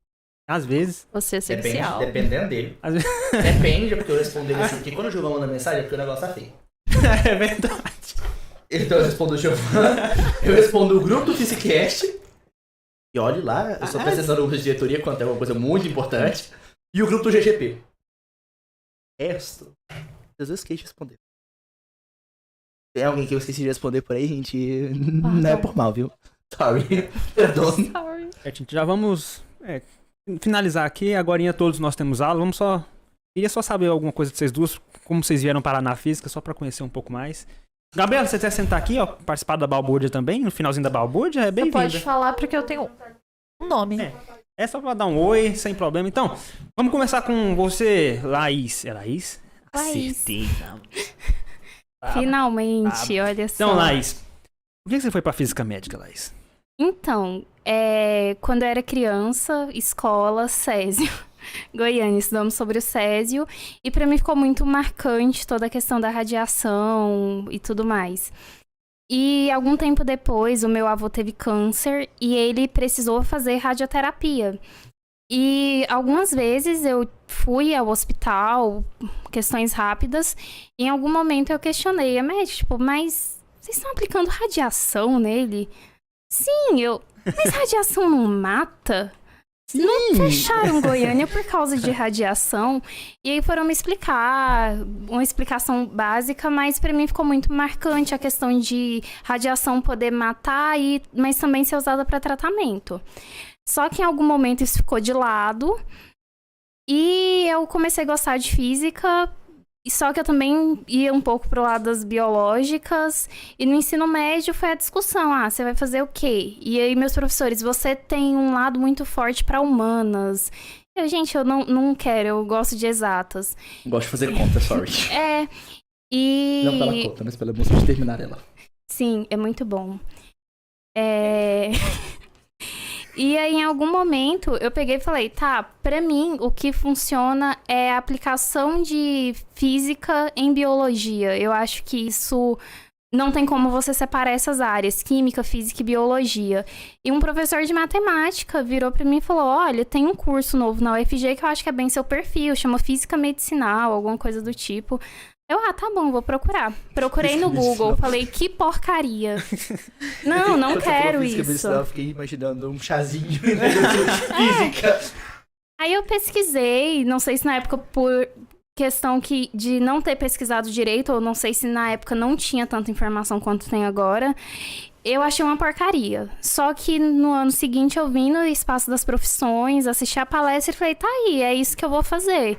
Às vezes. Você é essencial. Dependendo dele. Às vezes. Depende, porque eu respondo ele assim. Porque quando o Giovanni manda mensagem, é porque o negócio tá feio. É verdade. Então eu respondo o Giovanni, eu respondo o grupo do Physicast. E olhe lá, eu sou precisando de diretoria quanto é uma coisa muito importante. E o grupo do GGP. Resto, às vezes esqueci de responder. Tem alguém que eu esqueci de responder por aí, gente? Não é por mal, viu? Sorry. Perdão. Sorry. Gente, já vamos finalizar aqui. Agora todos nós temos aula. Vamos só Queria só saber alguma coisa de vocês duas, como vocês vieram parar na física, só pra conhecer um pouco mais. Gabriela, você quer sentar aqui, ó, participar da balbúrdia também, no finalzinho da balbúrdia? É Você bem-vinda. pode falar porque eu tenho um nome. É só pra dar um oi, sem problema. Então, vamos começar com você, Laís. É Laís? Laís. Acertei. Finalmente, olha só. Então, Laís, por que você foi pra física médica, Laís? Então, quando eu era criança, escola, Césio. Goiânia, estudamos sobre o Césio. E pra mim ficou muito marcante toda a questão da radiação e tudo mais. E algum tempo depois, o meu avô teve câncer e ele precisou fazer radioterapia. E algumas vezes eu fui ao hospital, questões rápidas, e em algum momento eu questionei a médica, tipo, mas vocês estão aplicando radiação nele? Sim, mas radiação não mata? Não fecharam Goiânia por causa de radiação. E aí foram me explicar, uma explicação básica, mas pra mim ficou muito marcante a questão de radiação poder matar, mas também ser usada para tratamento. Só que em algum momento isso ficou de lado e eu comecei a gostar de física. Só que eu também ia um pouco pro lado das biológicas. E no ensino médio foi a discussão. Você vai fazer o quê? E aí meus professores, você tem um lado muito forte para humanas. Gente, eu não quero, eu gosto de exatas. Gosto de fazer conta, sorry. Não pela conta, mas pela emoção de terminar ela. Sim, é muito bom. E aí, em algum momento, eu peguei e falei, pra mim, o que funciona é a aplicação de física em biologia. Eu acho que isso não tem como você separar essas áreas, química, física e biologia. E um professor de matemática virou pra mim e falou, olha, tem um curso novo na UFG que eu acho que é bem seu perfil, chama Física Medicinal, alguma coisa do tipo. Tá bom, vou procurar. Procurei no Google, falei, que porcaria. Não quero isso. Eu fiquei imaginando um chazinho de física. Aí eu pesquisei, não sei se na época por questão de não ter pesquisado direito, ou não sei se na época não tinha tanta informação quanto tem agora, eu achei uma porcaria. Só que no ano seguinte eu vim no Espaço das Profissões, assisti a palestra e falei, tá aí, é isso que eu vou fazer.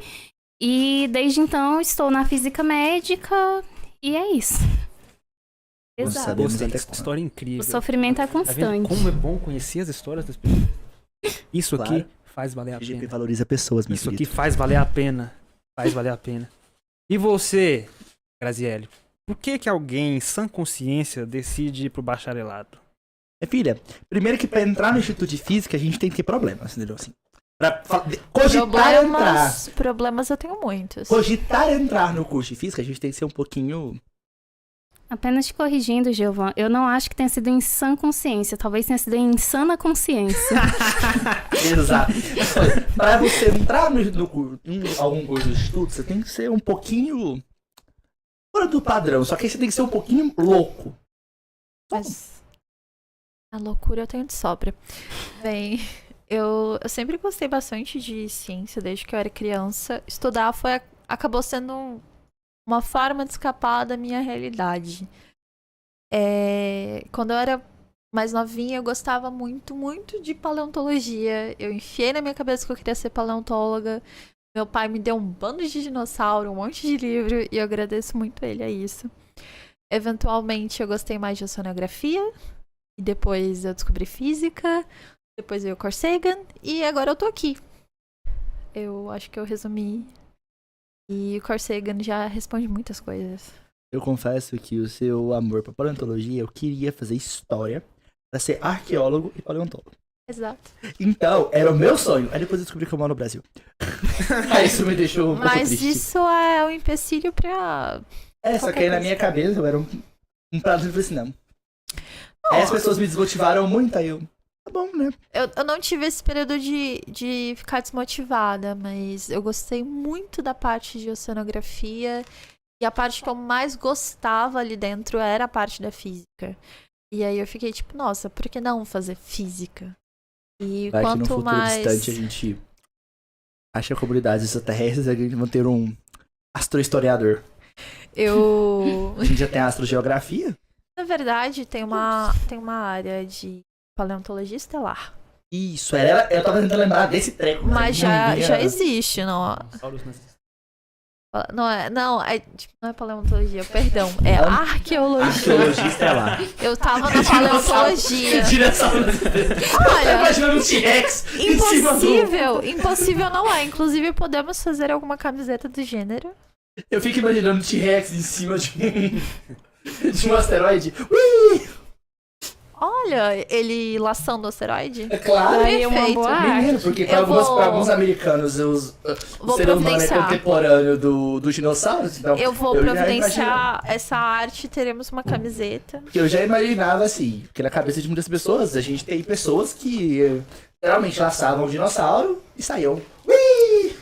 E desde então estou na física médica e é isso. Exato. Gostei dessa história incrível. O sofrimento é Tá vendo constante. como é bom conhecer as histórias das pessoas? Isso Claro. aqui faz valer a GP pena. valoriza pessoas, meu Isso aqui querido. faz valer a pena. Faz valer a pena. E você, Graziele, por que alguém em sã consciência decide ir pro bacharelado? Filha, primeiro que pra entrar no Instituto de Física a gente tem que ter problemas, entendeu? Assim, pra cogitar entrar. Problemas eu tenho muitos. Cogitar entrar no curso de Física a gente tem que ser um pouquinho... Apenas te corrigindo, Gilvan, eu não acho que tenha sido em sã consciência, talvez tenha sido em insana consciência. Exato. Pra você entrar em algum curso de estudo, você tem que ser um pouquinho fora do padrão, só que aí você tem que ser um pouquinho louco. Mas a loucura eu tenho de sobra. Bem, eu sempre gostei bastante de ciência desde que eu era criança. Estudar acabou sendo uma forma de escapar da minha realidade. Quando eu era mais novinha, eu gostava muito, muito de paleontologia. Eu enfiei na minha cabeça que eu queria ser paleontóloga. Meu pai me deu um bando de dinossauro, um monte de livro, e eu agradeço muito ele a isso. Eventualmente, eu gostei mais de oceanografia, e depois eu descobri física, depois veio o Carl Sagan, e agora eu tô aqui. Eu acho que eu resumi. E o Carl Sagan já responde muitas coisas. Eu confesso que o seu amor por paleontologia, eu queria fazer história pra ser arqueólogo e paleontólogo. Exato. Então, era o meu sonho. Aí depois eu descobri que eu moro no Brasil. Aí isso me deixou um pouco Mas triste. isso é um empecilho pra... Só que aí na minha cabeça eu era um prato de assim, não. Aí as pessoas me desmotivaram muito, aí eu... Tá bom, né? Eu não tive esse período de ficar desmotivada, mas eu gostei muito da parte de oceanografia. E a parte que eu mais gostava ali dentro era a parte da física. E aí eu fiquei tipo, nossa, por que não fazer física? E Vai que no quanto futuro mais... distante a gente acha comunidades extraterrestres e a gente vai ter um astrohistoriador. Eu... A gente já tem astrogeografia? Na verdade, tem uma área de paleontologia estelar. Isso, eu tava tentando lembrar desse treco. Mas já não ia- existe, não? Não, tipo, não é paleontologia, perdão. É arqueologia. Arqueologista é lá. Eu tava na paleontologia. Olha, imaginando um T-Rex em cima do... Impossível não é. Inclusive, podemos fazer alguma camiseta do gênero. Eu fico imaginando um T-Rex em cima de um asteroide. Ui! Olha, ele laçando o asteroide. É claro. Aí é uma Perfeito. boa Menino, arte. porque Eu pra vou- alguns americanos o Vou ser humano é providenciar. contemporâneo do dinossauros. Então Eu vou já providenciar essa arte, teremos uma camiseta. Porque eu já imaginava assim, porque na cabeça de muitas pessoas, a gente tem pessoas que geralmente laçavam o dinossauro e saíam. Ui!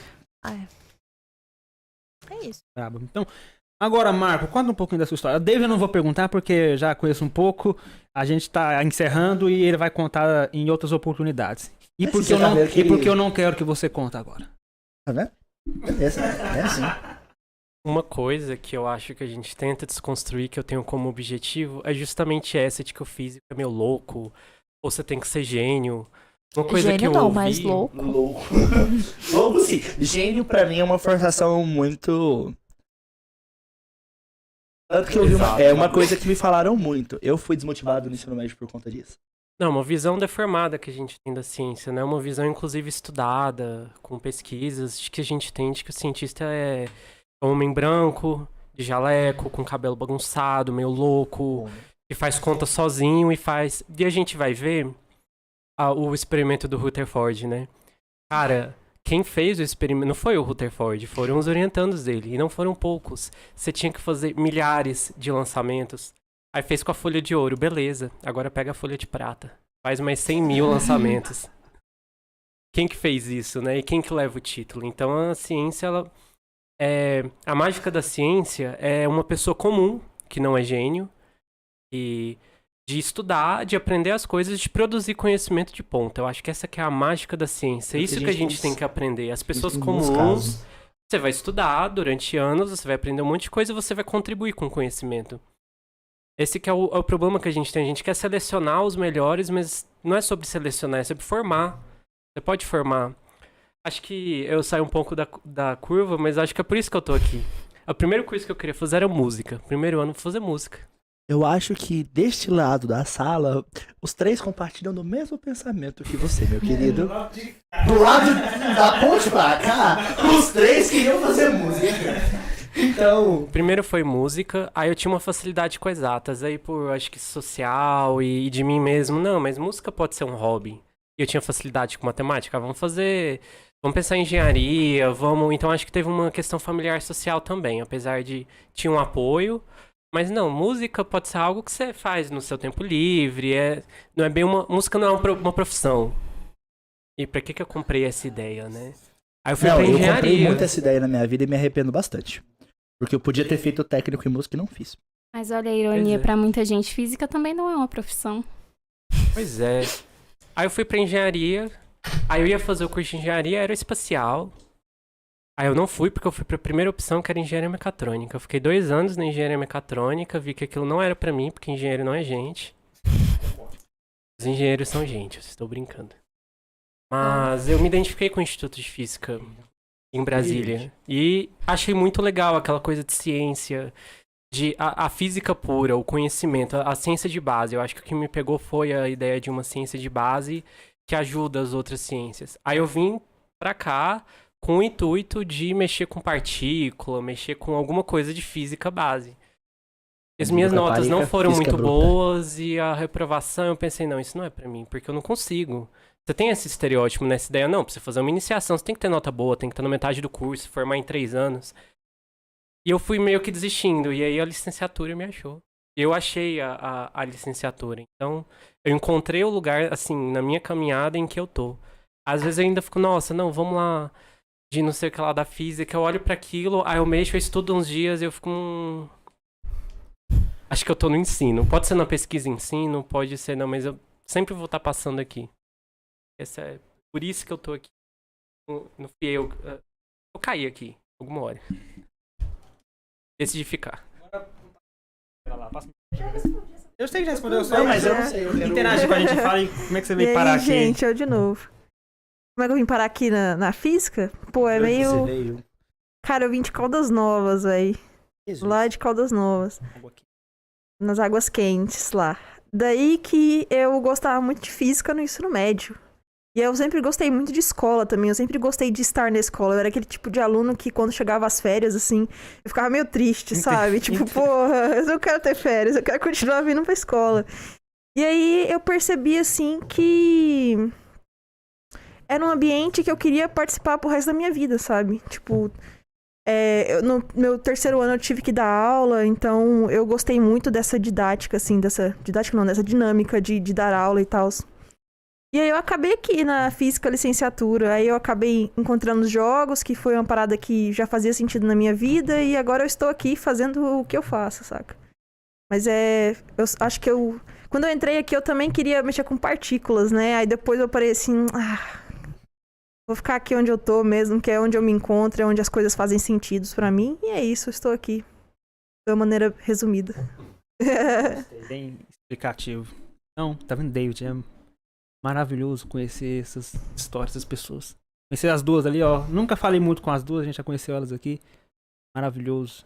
É isso. Brabo. Então, agora, Marco, conta um pouquinho da sua história. A Dave eu não vou perguntar porque já conheço um pouco. A gente tá encerrando e ele vai contar em outras oportunidades. E Mas porque, você eu tá não, vendo que e porque ele- eu não quero que você conte agora. Tá vendo? Beleza, é assim. Uma coisa que eu acho que a gente tenta desconstruir, que eu tenho como objetivo, é justamente essa de que o físico é meio louco, ou você tem que ser gênio. Uma coisa que Gênio eu não, ouvi... mas louco. Louco. Louco sim. Gênio pra mim é uma forçação muito... Tanto que eu vi Exato. uma coisa que me falaram muito. Eu fui desmotivado no ensino médio por conta disso. Não, uma visão deformada que a gente tem da ciência, né? Uma visão, inclusive, estudada, com pesquisas, de que a gente tem de que o cientista é um homem branco, de jaleco, com cabelo bagunçado, meio louco, que faz conta sozinho e faz... E a gente vai ver o experimento do Rutherford, né? Cara, quem fez o experimento não foi o Rutherford, foram os orientandos dele, e não foram poucos. Você tinha que fazer milhares de lançamentos. Aí fez com a folha de ouro, beleza. Agora pega a folha de prata. Faz mais 100 mil lançamentos. Quem que fez isso, né? E quem que leva o título? Então a ciência, ela... A mágica da ciência é uma pessoa comum, que não é gênio, e de estudar, de aprender as coisas, de produzir conhecimento de ponta. Eu acho que essa que é a mágica da ciência. É isso que a gente tem que aprender. As pessoas comuns, você vai estudar durante anos, você vai aprender um monte de coisa e você vai contribuir com o conhecimento. Esse que é o problema que a gente tem. A gente quer selecionar os melhores, mas não é sobre selecionar, é sobre formar. Você pode formar. Acho que eu saio um pouco da curva, mas acho que é por isso que eu tô aqui. O primeiro curso que eu queria fazer era música. Primeiro ano, fazer música. Eu acho que deste lado da sala, os três compartilham do mesmo pensamento que você, meu querido. Do lado da ponte pra cá, os três queriam fazer música. Então... Primeiro foi música, aí eu tinha uma facilidade com exatas, aí por, acho que social e de mim mesmo. Não, mas música pode ser um hobby. E eu tinha facilidade com matemática, vamos pensar em engenharia, Então acho que teve uma questão familiar social também, apesar de... Tinha um apoio... Mas não, música pode ser algo que você faz no seu tempo livre, não é bem música não é uma profissão. E pra que eu comprei essa ideia, né? Aí eu fui pra eu engenharia. comprei muito essa ideia na minha vida e me arrependo bastante. Porque eu podia ter feito técnico em música e não fiz. Mas olha a ironia, Pois é. pra muita gente, física também não é uma profissão. Pois é. Aí eu fui pra engenharia, aí eu ia fazer o curso de engenharia aeroespacial. Aí eu não fui porque eu fui pra primeira opção, que era engenharia mecatrônica. Eu fiquei 2 anos na engenharia mecatrônica, vi que aquilo não era pra mim, porque engenheiro não é gente. Os engenheiros são gente, eu estou brincando. Mas eu me identifiquei com o Instituto de Física em Brasília. E achei muito legal aquela coisa de ciência, a física pura, o conhecimento, a ciência de base. Eu acho que o que me pegou foi a ideia de uma ciência de base que ajuda as outras ciências. Aí eu vim pra cá com o intuito de mexer com partícula, mexer com alguma coisa de física base. As minhas notas não foram muito boas e a reprovação, eu pensei, não, isso não é pra mim, porque eu não consigo. Você tem esse estereótipo nessa ideia? Não, pra você fazer uma iniciação, você tem que ter nota boa, tem que estar na metade do curso, formar em 3 anos. E eu fui meio que desistindo, e aí a licenciatura me achou. E eu achei a licenciatura. Então, eu encontrei o lugar, assim, na minha caminhada em que eu tô. Às vezes eu ainda fico, nossa, não, vamos lá, de não sei o que lá da física, eu olho pra aquilo, aí eu mexo, eu estudo uns dias e eu fico... Acho que eu tô no ensino. Pode ser na pesquisa e ensino, pode ser não, mas eu sempre vou estar passando aqui. Por isso que eu tô aqui. Não fui eu caí aqui, alguma hora. Decidi ficar. Eu sei que já respondeu, Não, mas eu não sei. Interage com a gente, fala aí como é que você veio E parar aí, aqui. gente, eu de novo. Como é que eu vim parar aqui na física? Pô, é meio... Você veio. Cara, eu vim de Caldas Novas, velho. Jesus. Lá de Caldas Novas. Nas águas quentes lá. Daí que eu gostava muito de física no ensino médio. E eu sempre gostei muito de escola também. Eu sempre gostei de estar na escola. Eu era aquele tipo de aluno que quando chegava as férias, assim, eu ficava meio triste, sabe? Tipo, porra, eu não quero ter férias, eu quero continuar vindo pra escola. E aí eu percebi, assim, que era um ambiente que eu queria participar pro resto da minha vida, sabe? Tipo, no meu terceiro ano eu tive que dar aula, então eu gostei muito dessa didática, assim, dessa dinâmica de dar aula e tal. E aí eu acabei aqui na física licenciatura, aí eu acabei encontrando os jogos, que foi uma parada que já fazia sentido na minha vida, e agora eu estou aqui fazendo o que eu faço, saca? Mas eu acho que quando eu entrei aqui eu também queria mexer com partículas, né? Aí depois eu parei assim, vou ficar aqui onde eu tô mesmo, que é onde eu me encontro, é onde as coisas fazem sentido pra mim, e é isso, eu estou aqui. De uma maneira resumida. Bem explicativo. Não, tá vendo, David? É maravilhoso conhecer essas histórias das pessoas. Conhecer as duas ali, ó. Nunca falei muito com as duas, a gente já conheceu elas aqui. Maravilhoso.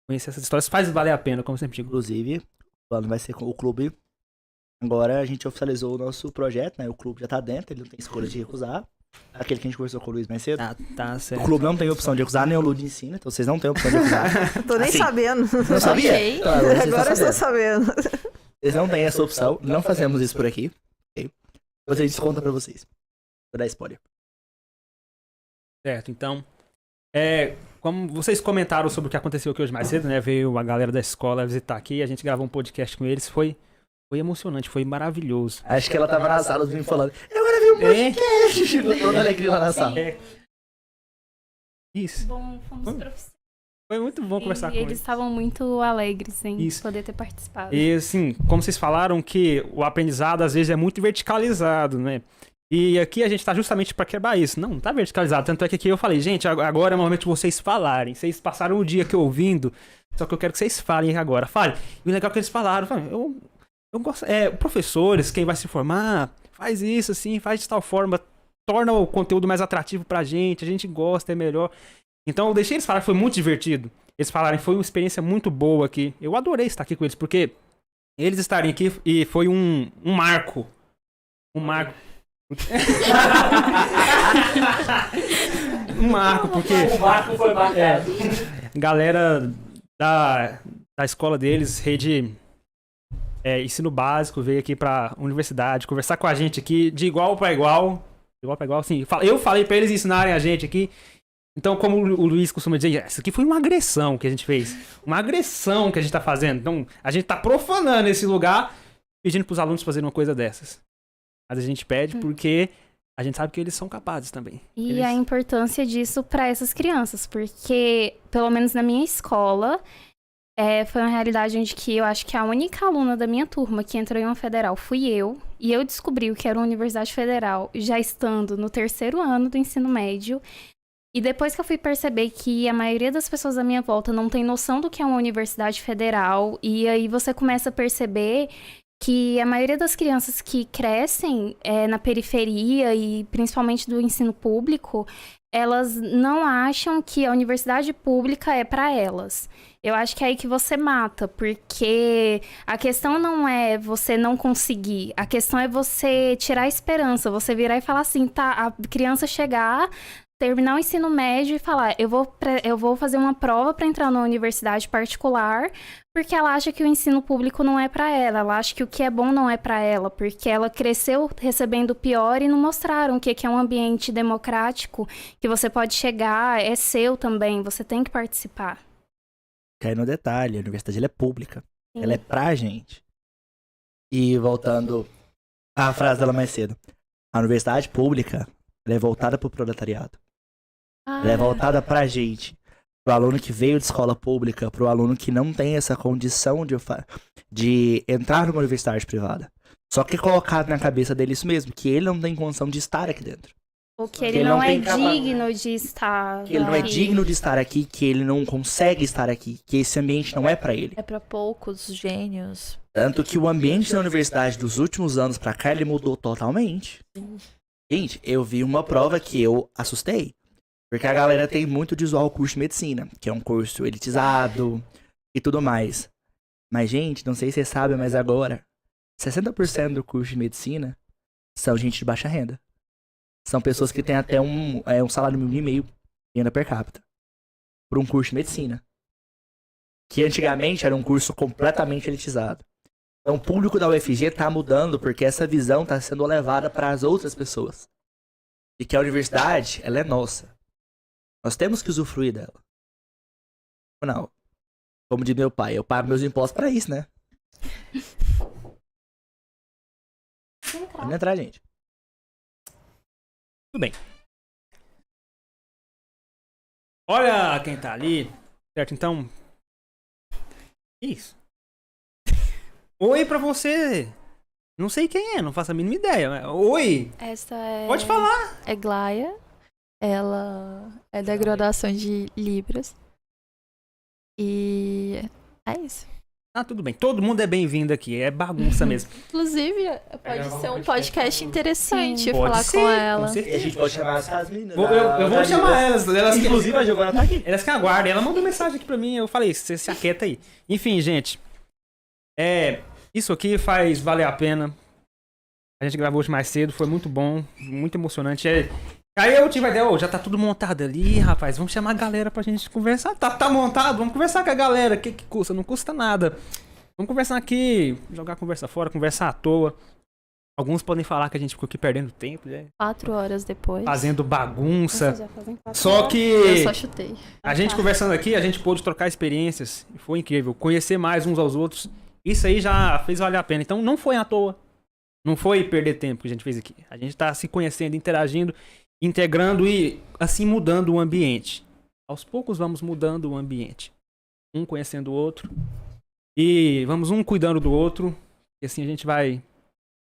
Conhecer essas histórias faz valer a pena, como sempre digo. Inclusive, o plano vai ser com o clube. Agora a gente oficializou o nosso projeto, né? O clube já tá dentro, ele não tem escolha de recusar. Aquele que a gente conversou com o Luiz mais cedo. Tá certo. O clube não tem opção de recusar, nem o Lu de ensino, então vocês não têm opção de recusar. Tô nem Assim, sabendo. Não sabia? Ok. Agora eu estou sabendo. Vocês não têm essa opção, não fazemos isso por aqui. Okay? Depois a gente conta pra vocês. Vou dar spoiler. Certo, então. Como vocês comentaram sobre o que aconteceu aqui hoje mais cedo, né? Veio a galera da escola visitar aqui, a gente gravou um podcast com eles, foi emocionante, foi maravilhoso. Acho que ela tava na sala me falando, eu agora vi um podcast, chegou toda alegria lá na sala. Isso. Bom, fomos profissionais. Foi muito bom conversar com Eles eles. estavam muito alegres em Isso. poder ter participado. E assim, como vocês falaram que o aprendizado às vezes é muito verticalizado, né? E aqui a gente tá justamente pra quebrar isso. Não tá verticalizado. Tanto é que aqui eu falei, gente, agora é o momento de vocês falarem. Vocês passaram o dia aqui ouvindo, só que eu quero que vocês falem agora. Falem. E o legal é que eles falaram, eu gosto. Professores, quem vai se formar, faz isso assim, faz de tal forma, torna o conteúdo mais atrativo pra gente, a gente gosta, é melhor. Então eu deixei eles falar, foi muito divertido. Eles falarem, foi uma experiência muito boa aqui. Eu adorei estar aqui com eles, porque eles estarem aqui e foi um marco. Um marco. Um marco, porque O barco foi marcado. galera da escola deles, rede ensino básico, veio aqui pra universidade, conversar com a gente aqui de igual pra igual. Igual pra igual, sim. Eu falei pra eles ensinarem a gente aqui. Então, como o Luiz costuma dizer, isso aqui foi uma agressão que a gente fez. Uma agressão que a gente tá fazendo. Então, a gente tá profanando esse lugar, pedindo pros alunos fazerem uma coisa dessas. Mas a gente pede porque a gente sabe que eles são capazes também. E a importância disso para essas crianças, porque, pelo menos na minha escola, foi uma realidade onde que eu acho que a única aluna da minha turma que entrou em uma federal fui eu, e eu descobri o que era uma universidade federal já estando no terceiro ano do ensino médio. E depois que eu fui perceber que a maioria das pessoas da minha volta não tem noção do que é uma universidade federal, e aí você começa a perceber que a maioria das crianças que crescem na periferia e principalmente do ensino público, elas não acham que a universidade pública é para elas. Eu acho que é aí que você mata, porque a questão não é você não conseguir, a questão é você tirar a esperança, você virar e falar assim, tá, a criança chegar, terminar o ensino médio e falar, eu vou fazer uma prova para entrar numa universidade particular, porque ela acha que o ensino público não é para ela acha que o que é bom não é para ela, porque ela cresceu recebendo o pior e não mostraram o que é um ambiente democrático, que você pode chegar, é seu também, você tem que participar. Cai no detalhe, a universidade ela é pública. Sim. Ela é pra gente. E voltando à frase dela mais cedo. A universidade pública, ela é voltada pro proletariado. Ela é voltada pra gente. Pro aluno que veio de escola pública, pro aluno que não tem essa condição de entrar numa universidade privada. Só que colocado na cabeça dele isso mesmo, que ele não tem condição de estar aqui dentro. Ou que ele não é digno de estar Que ele não é digno de estar aqui, que ele não consegue estar aqui, que esse ambiente não é pra ele. É pra poucos gênios. Tanto que o ambiente da universidade dos últimos anos pra cá, ele mudou totalmente. Gente, eu vi uma prova que eu assustei. Porque a galera tem muito de zoar o curso de medicina, que é um curso elitizado e tudo mais. Mas, gente, não sei se vocês sabem, mas agora, 60% do curso de medicina são gente de baixa renda. São pessoas que têm até um salário mínimo e meio de renda per capita. Por um curso de medicina. Que antigamente era um curso completamente elitizado. Então o público da UFG tá mudando porque essa visão tá sendo levada para as outras pessoas. E que a universidade, ela é nossa. Nós temos que usufruir dela. Não. Como diz meu pai, eu pago meus impostos pra isso, né? Pode entrar, gente. Tudo bem. Olha quem tá ali. Certo, então. Isso. Oi pra você. Não sei quem é, não faço a mínima ideia. Mas... Oi. Essa é... Pode falar. É Glaia. Ela é da graduação de Libras. E é isso. Ah, tudo bem. Todo mundo é bem-vindo aqui. É bagunça mesmo. Inclusive, pode ser um podcast interessante Sim, falar pode ser, com ela. com certeza. E a gente pode chamar as meninas. Eu vou chamar elas. Inclusive a Giovana tá aqui. Elas que aguardem. Ela mandou mensagem aqui pra mim. Eu falei, você se aquieta aí. Enfim, gente. Isso aqui faz valer a pena. A gente gravou hoje mais cedo. Foi muito bom. Muito emocionante. Aí eu tive a ideia, já tá tudo montado ali, rapaz. Vamos chamar a galera pra gente conversar. Tá montado, vamos conversar com a galera. O que custa? Não custa nada. Vamos conversar aqui, jogar a conversa fora, conversar à toa. Alguns podem falar que a gente ficou aqui perdendo tempo, né? 4 horas depois. Fazendo bagunça. Já fazem 4 Só horas. que Eu só chutei. a gente conversando aqui, a gente pôde trocar experiências. E foi incrível. Conhecer mais uns aos outros. Isso aí já fez valer a pena. Então não foi à toa. Não foi perder tempo que a gente fez aqui. A gente tá se conhecendo, interagindo, integrando e assim mudando o ambiente. Aos poucos vamos mudando o ambiente. Um conhecendo o outro. E vamos um cuidando do outro. E assim a gente vai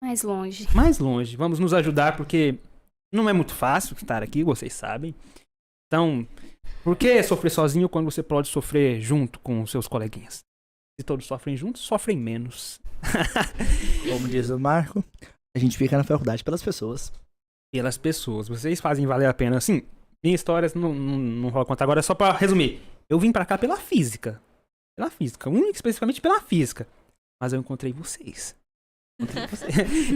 Mais longe. mais longe. Vamos nos ajudar porque não é muito fácil estar aqui, vocês sabem. Então, por que sofrer sozinho quando você pode sofrer junto com os seus coleguinhas? Se todos sofrem juntos, sofrem menos. Como diz o Marco, a gente fica na faculdade pelas pessoas. Pelas pessoas. Vocês fazem valer a pena. Assim, minha história não vou contar agora, é só pra resumir. Eu vim pra cá pela física. Pela física. Única especificamente pela física. Mas eu encontrei vocês.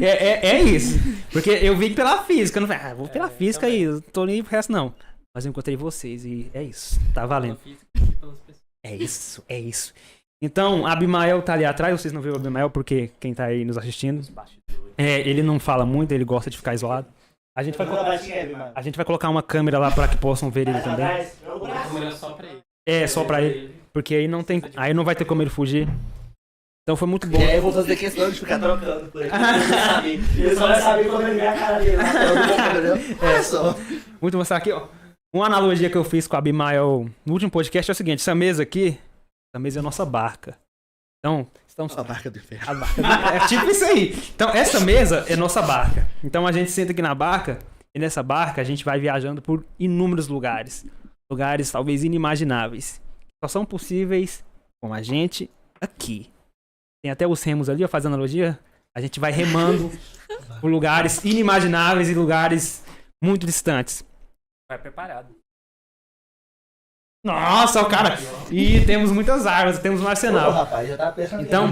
É isso. Porque eu vim pela física. Eu não falei, vou pela física aí. Eu tô nem pro resto, não. Mas eu encontrei vocês e é isso. Tá valendo. É isso. Então, Abimael tá ali atrás. Vocês não viram o Abimael porque quem tá aí nos assistindo. Ele não fala muito, ele gosta de ficar isolado. A gente vai colocar uma câmera lá pra que possam ver ele também. Só pra ele. Porque aí não tem. Aí não vai ter como ele fugir. Então foi muito bom. E aí eu vou fazer questão de ficar trocando por aqui. Ele só vai saber quando ele ver a cara dele. É só. Muito mostrar aqui, ó. Uma analogia que eu fiz com a Abimael no último podcast é o seguinte: essa mesa aqui, essa mesa é a nossa barca. Então, estamos. A barca do inferno. A barca é tipo isso aí. Então, essa mesa é nossa barca. Então, a gente senta aqui na barca e nessa barca a gente vai viajando por inúmeros lugares. Lugares talvez inimagináveis. Só são possíveis com a gente aqui. Tem até os remos ali, ó, fazendo analogia. A gente vai remando por lugares inimagináveis e lugares muito distantes. Vai preparado. Nossa, o cara. E temos muitas armas, temos um arsenal. Rapaz, já tava pensando Então,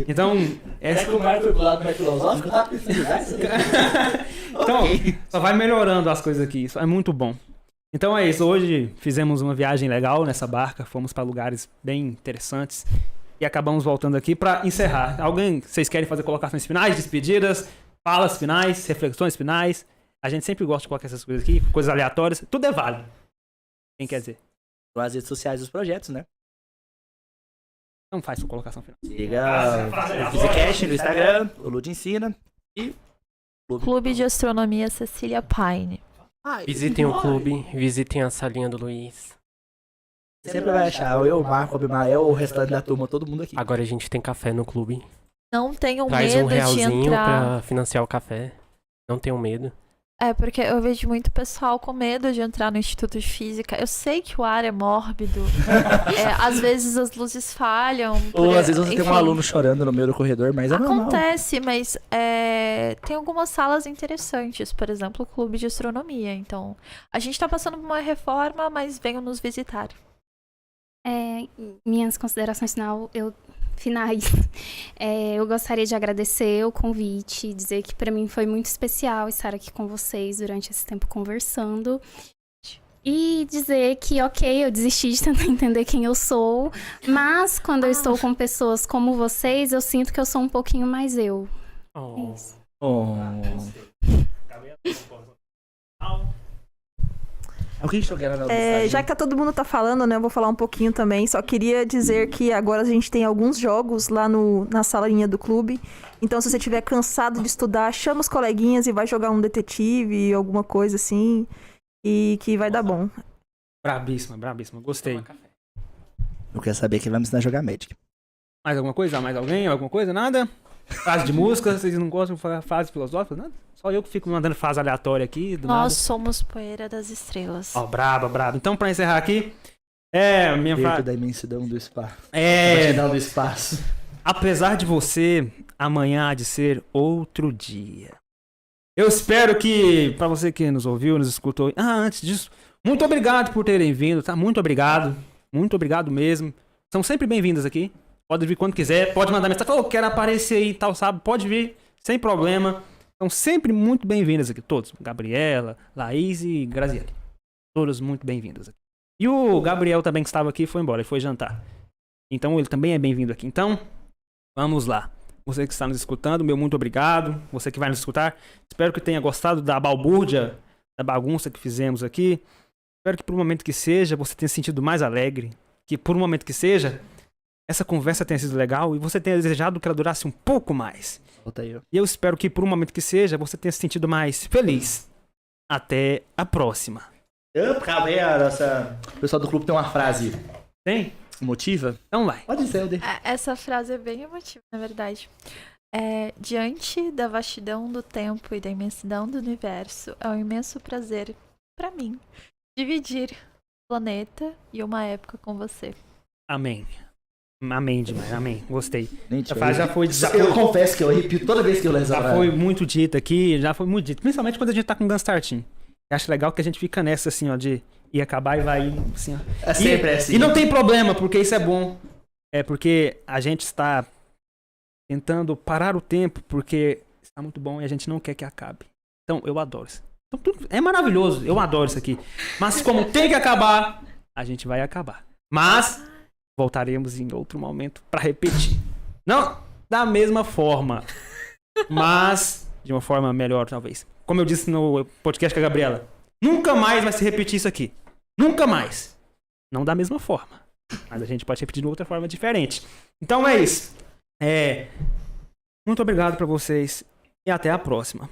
então, É que o Marco foi pro lado mais filosófico, eu tava pensando nisso. Então, só vai melhorando as coisas aqui. Isso é muito bom. Então é isso. Hoje fizemos uma viagem legal nessa barca. Fomos para lugares bem interessantes. E acabamos voltando aqui para encerrar. Vocês querem fazer colocações finais, despedidas, falas finais, reflexões finais? A gente sempre gosta de colocar essas coisas aqui, coisas aleatórias. Tudo é válido. Quem quer dizer? As redes sociais dos projetos, né? Não faz sua colocação final. Siga o Physicast no Instagram, o Lud Ensina e... Clube de Astronomia Cecília Pine. Visitem o clube, visitem a salinha do Luiz. Sempre vai achar eu, o Marco, o Abimael, o restante da turma, todo mundo aqui. Agora a gente tem café no clube. Não tenham Traz medo um de realzinho entrar. pra financiar o café. Não tenham medo. É, porque eu vejo muito pessoal com medo de entrar no Instituto de Física. Eu sei que o ar é mórbido. Às vezes as luzes falham. Ou às vezes você tem um enfim. aluno chorando no meio do corredor, mas é normal. Acontece, mas tem algumas salas interessantes. Por exemplo, o Clube de Astronomia. Então, a gente tá passando por uma reforma, mas venham nos visitar. Minhas considerações finais. Eu gostaria de agradecer o convite, dizer que para mim foi muito especial estar aqui com vocês durante esse tempo conversando. E dizer que, ok, eu desisti de tentar entender quem eu sou, mas quando eu estou com pessoas como vocês, eu sinto que eu sou um pouquinho mais eu. É isso. Já que todo mundo tá falando, né, eu vou falar um pouquinho também. Só queria dizer que agora a gente tem alguns jogos lá na salinha do clube. Então, se você estiver cansado de estudar, chama os coleguinhas e vai jogar um detetive, alguma coisa assim. E que vai dar bom. Brabíssima. Gostei. Eu quero saber quem vai me ensinar a jogar Magic. Mais alguma coisa? Mais alguém? Alguma coisa? Nada? Frase de música? Vocês não gostam de falar frases filosóficas? Nada? Só eu que fico mandando frase aleatória aqui. Nós somos poeira das estrelas. Braba. Então, pra encerrar aqui, minha frase... da imensidão do espaço. do espaço. Apesar de você, amanhã há de ser outro dia. Eu espero que, pra você que nos ouviu, nos escutou... antes disso, muito obrigado por terem vindo, tá? Muito obrigado. Muito obrigado mesmo. São sempre bem-vindas aqui. Pode vir quando quiser. Pode mandar mensagem. Falou, quero aparecer aí e tal, sabe? Pode vir, sem problema. São sempre muito bem-vindas aqui. Todos. Gabriela, Laís e Graziele. Todas muito bem-vindas aqui. E o Gabriel também que estava aqui foi embora. Ele foi jantar. Então ele também é bem-vindo aqui. Então, vamos lá. Você que está nos escutando, meu muito obrigado. Você que vai nos escutar. Espero que tenha gostado da balbúrdia, da bagunça que fizemos aqui. Espero que por um momento que seja, você tenha se sentido mais alegre. Que por um momento que seja, essa conversa tenha sido legal e você tenha desejado que ela durasse um pouco mais. E eu espero que por um momento que seja, você tenha se sentido mais feliz. Até a próxima. Calma aí, o pessoal do clube tem uma frase. Tem? Emotiva? Então vai. Pode ser, Helder. Essa frase é bem emotiva, na verdade. Diante da vastidão do tempo e da imensidão do universo, é um imenso prazer, pra mim, dividir o planeta e uma época com você. Amém. Amém demais, amém. Gostei. Gente, A frase já foi... Eu confesso que eu arrepio toda vez que eu leio essa Já frase. foi muito dita aqui, já foi muito dito. Principalmente quando a gente tá com Gunstar Team. Eu acho legal que a gente fica nessa, assim, ó, de ir acabar e vai, assim, ó. É sempre assim. E não tem problema, porque isso é bom. É porque a gente está tentando parar o tempo, porque está muito bom e a gente não quer que acabe. Então, eu adoro isso. Então, é maravilhoso, eu adoro isso aqui. Mas como tem que acabar, a gente vai acabar. Mas voltaremos em outro momento para repetir. Não da mesma forma, mas de uma forma melhor, talvez. Como eu disse no podcast com a Gabriela, nunca mais vai se repetir isso aqui. Nunca mais. Não da mesma forma. Mas a gente pode repetir de outra forma diferente. Então é isso. Muito obrigado para vocês e até a próxima.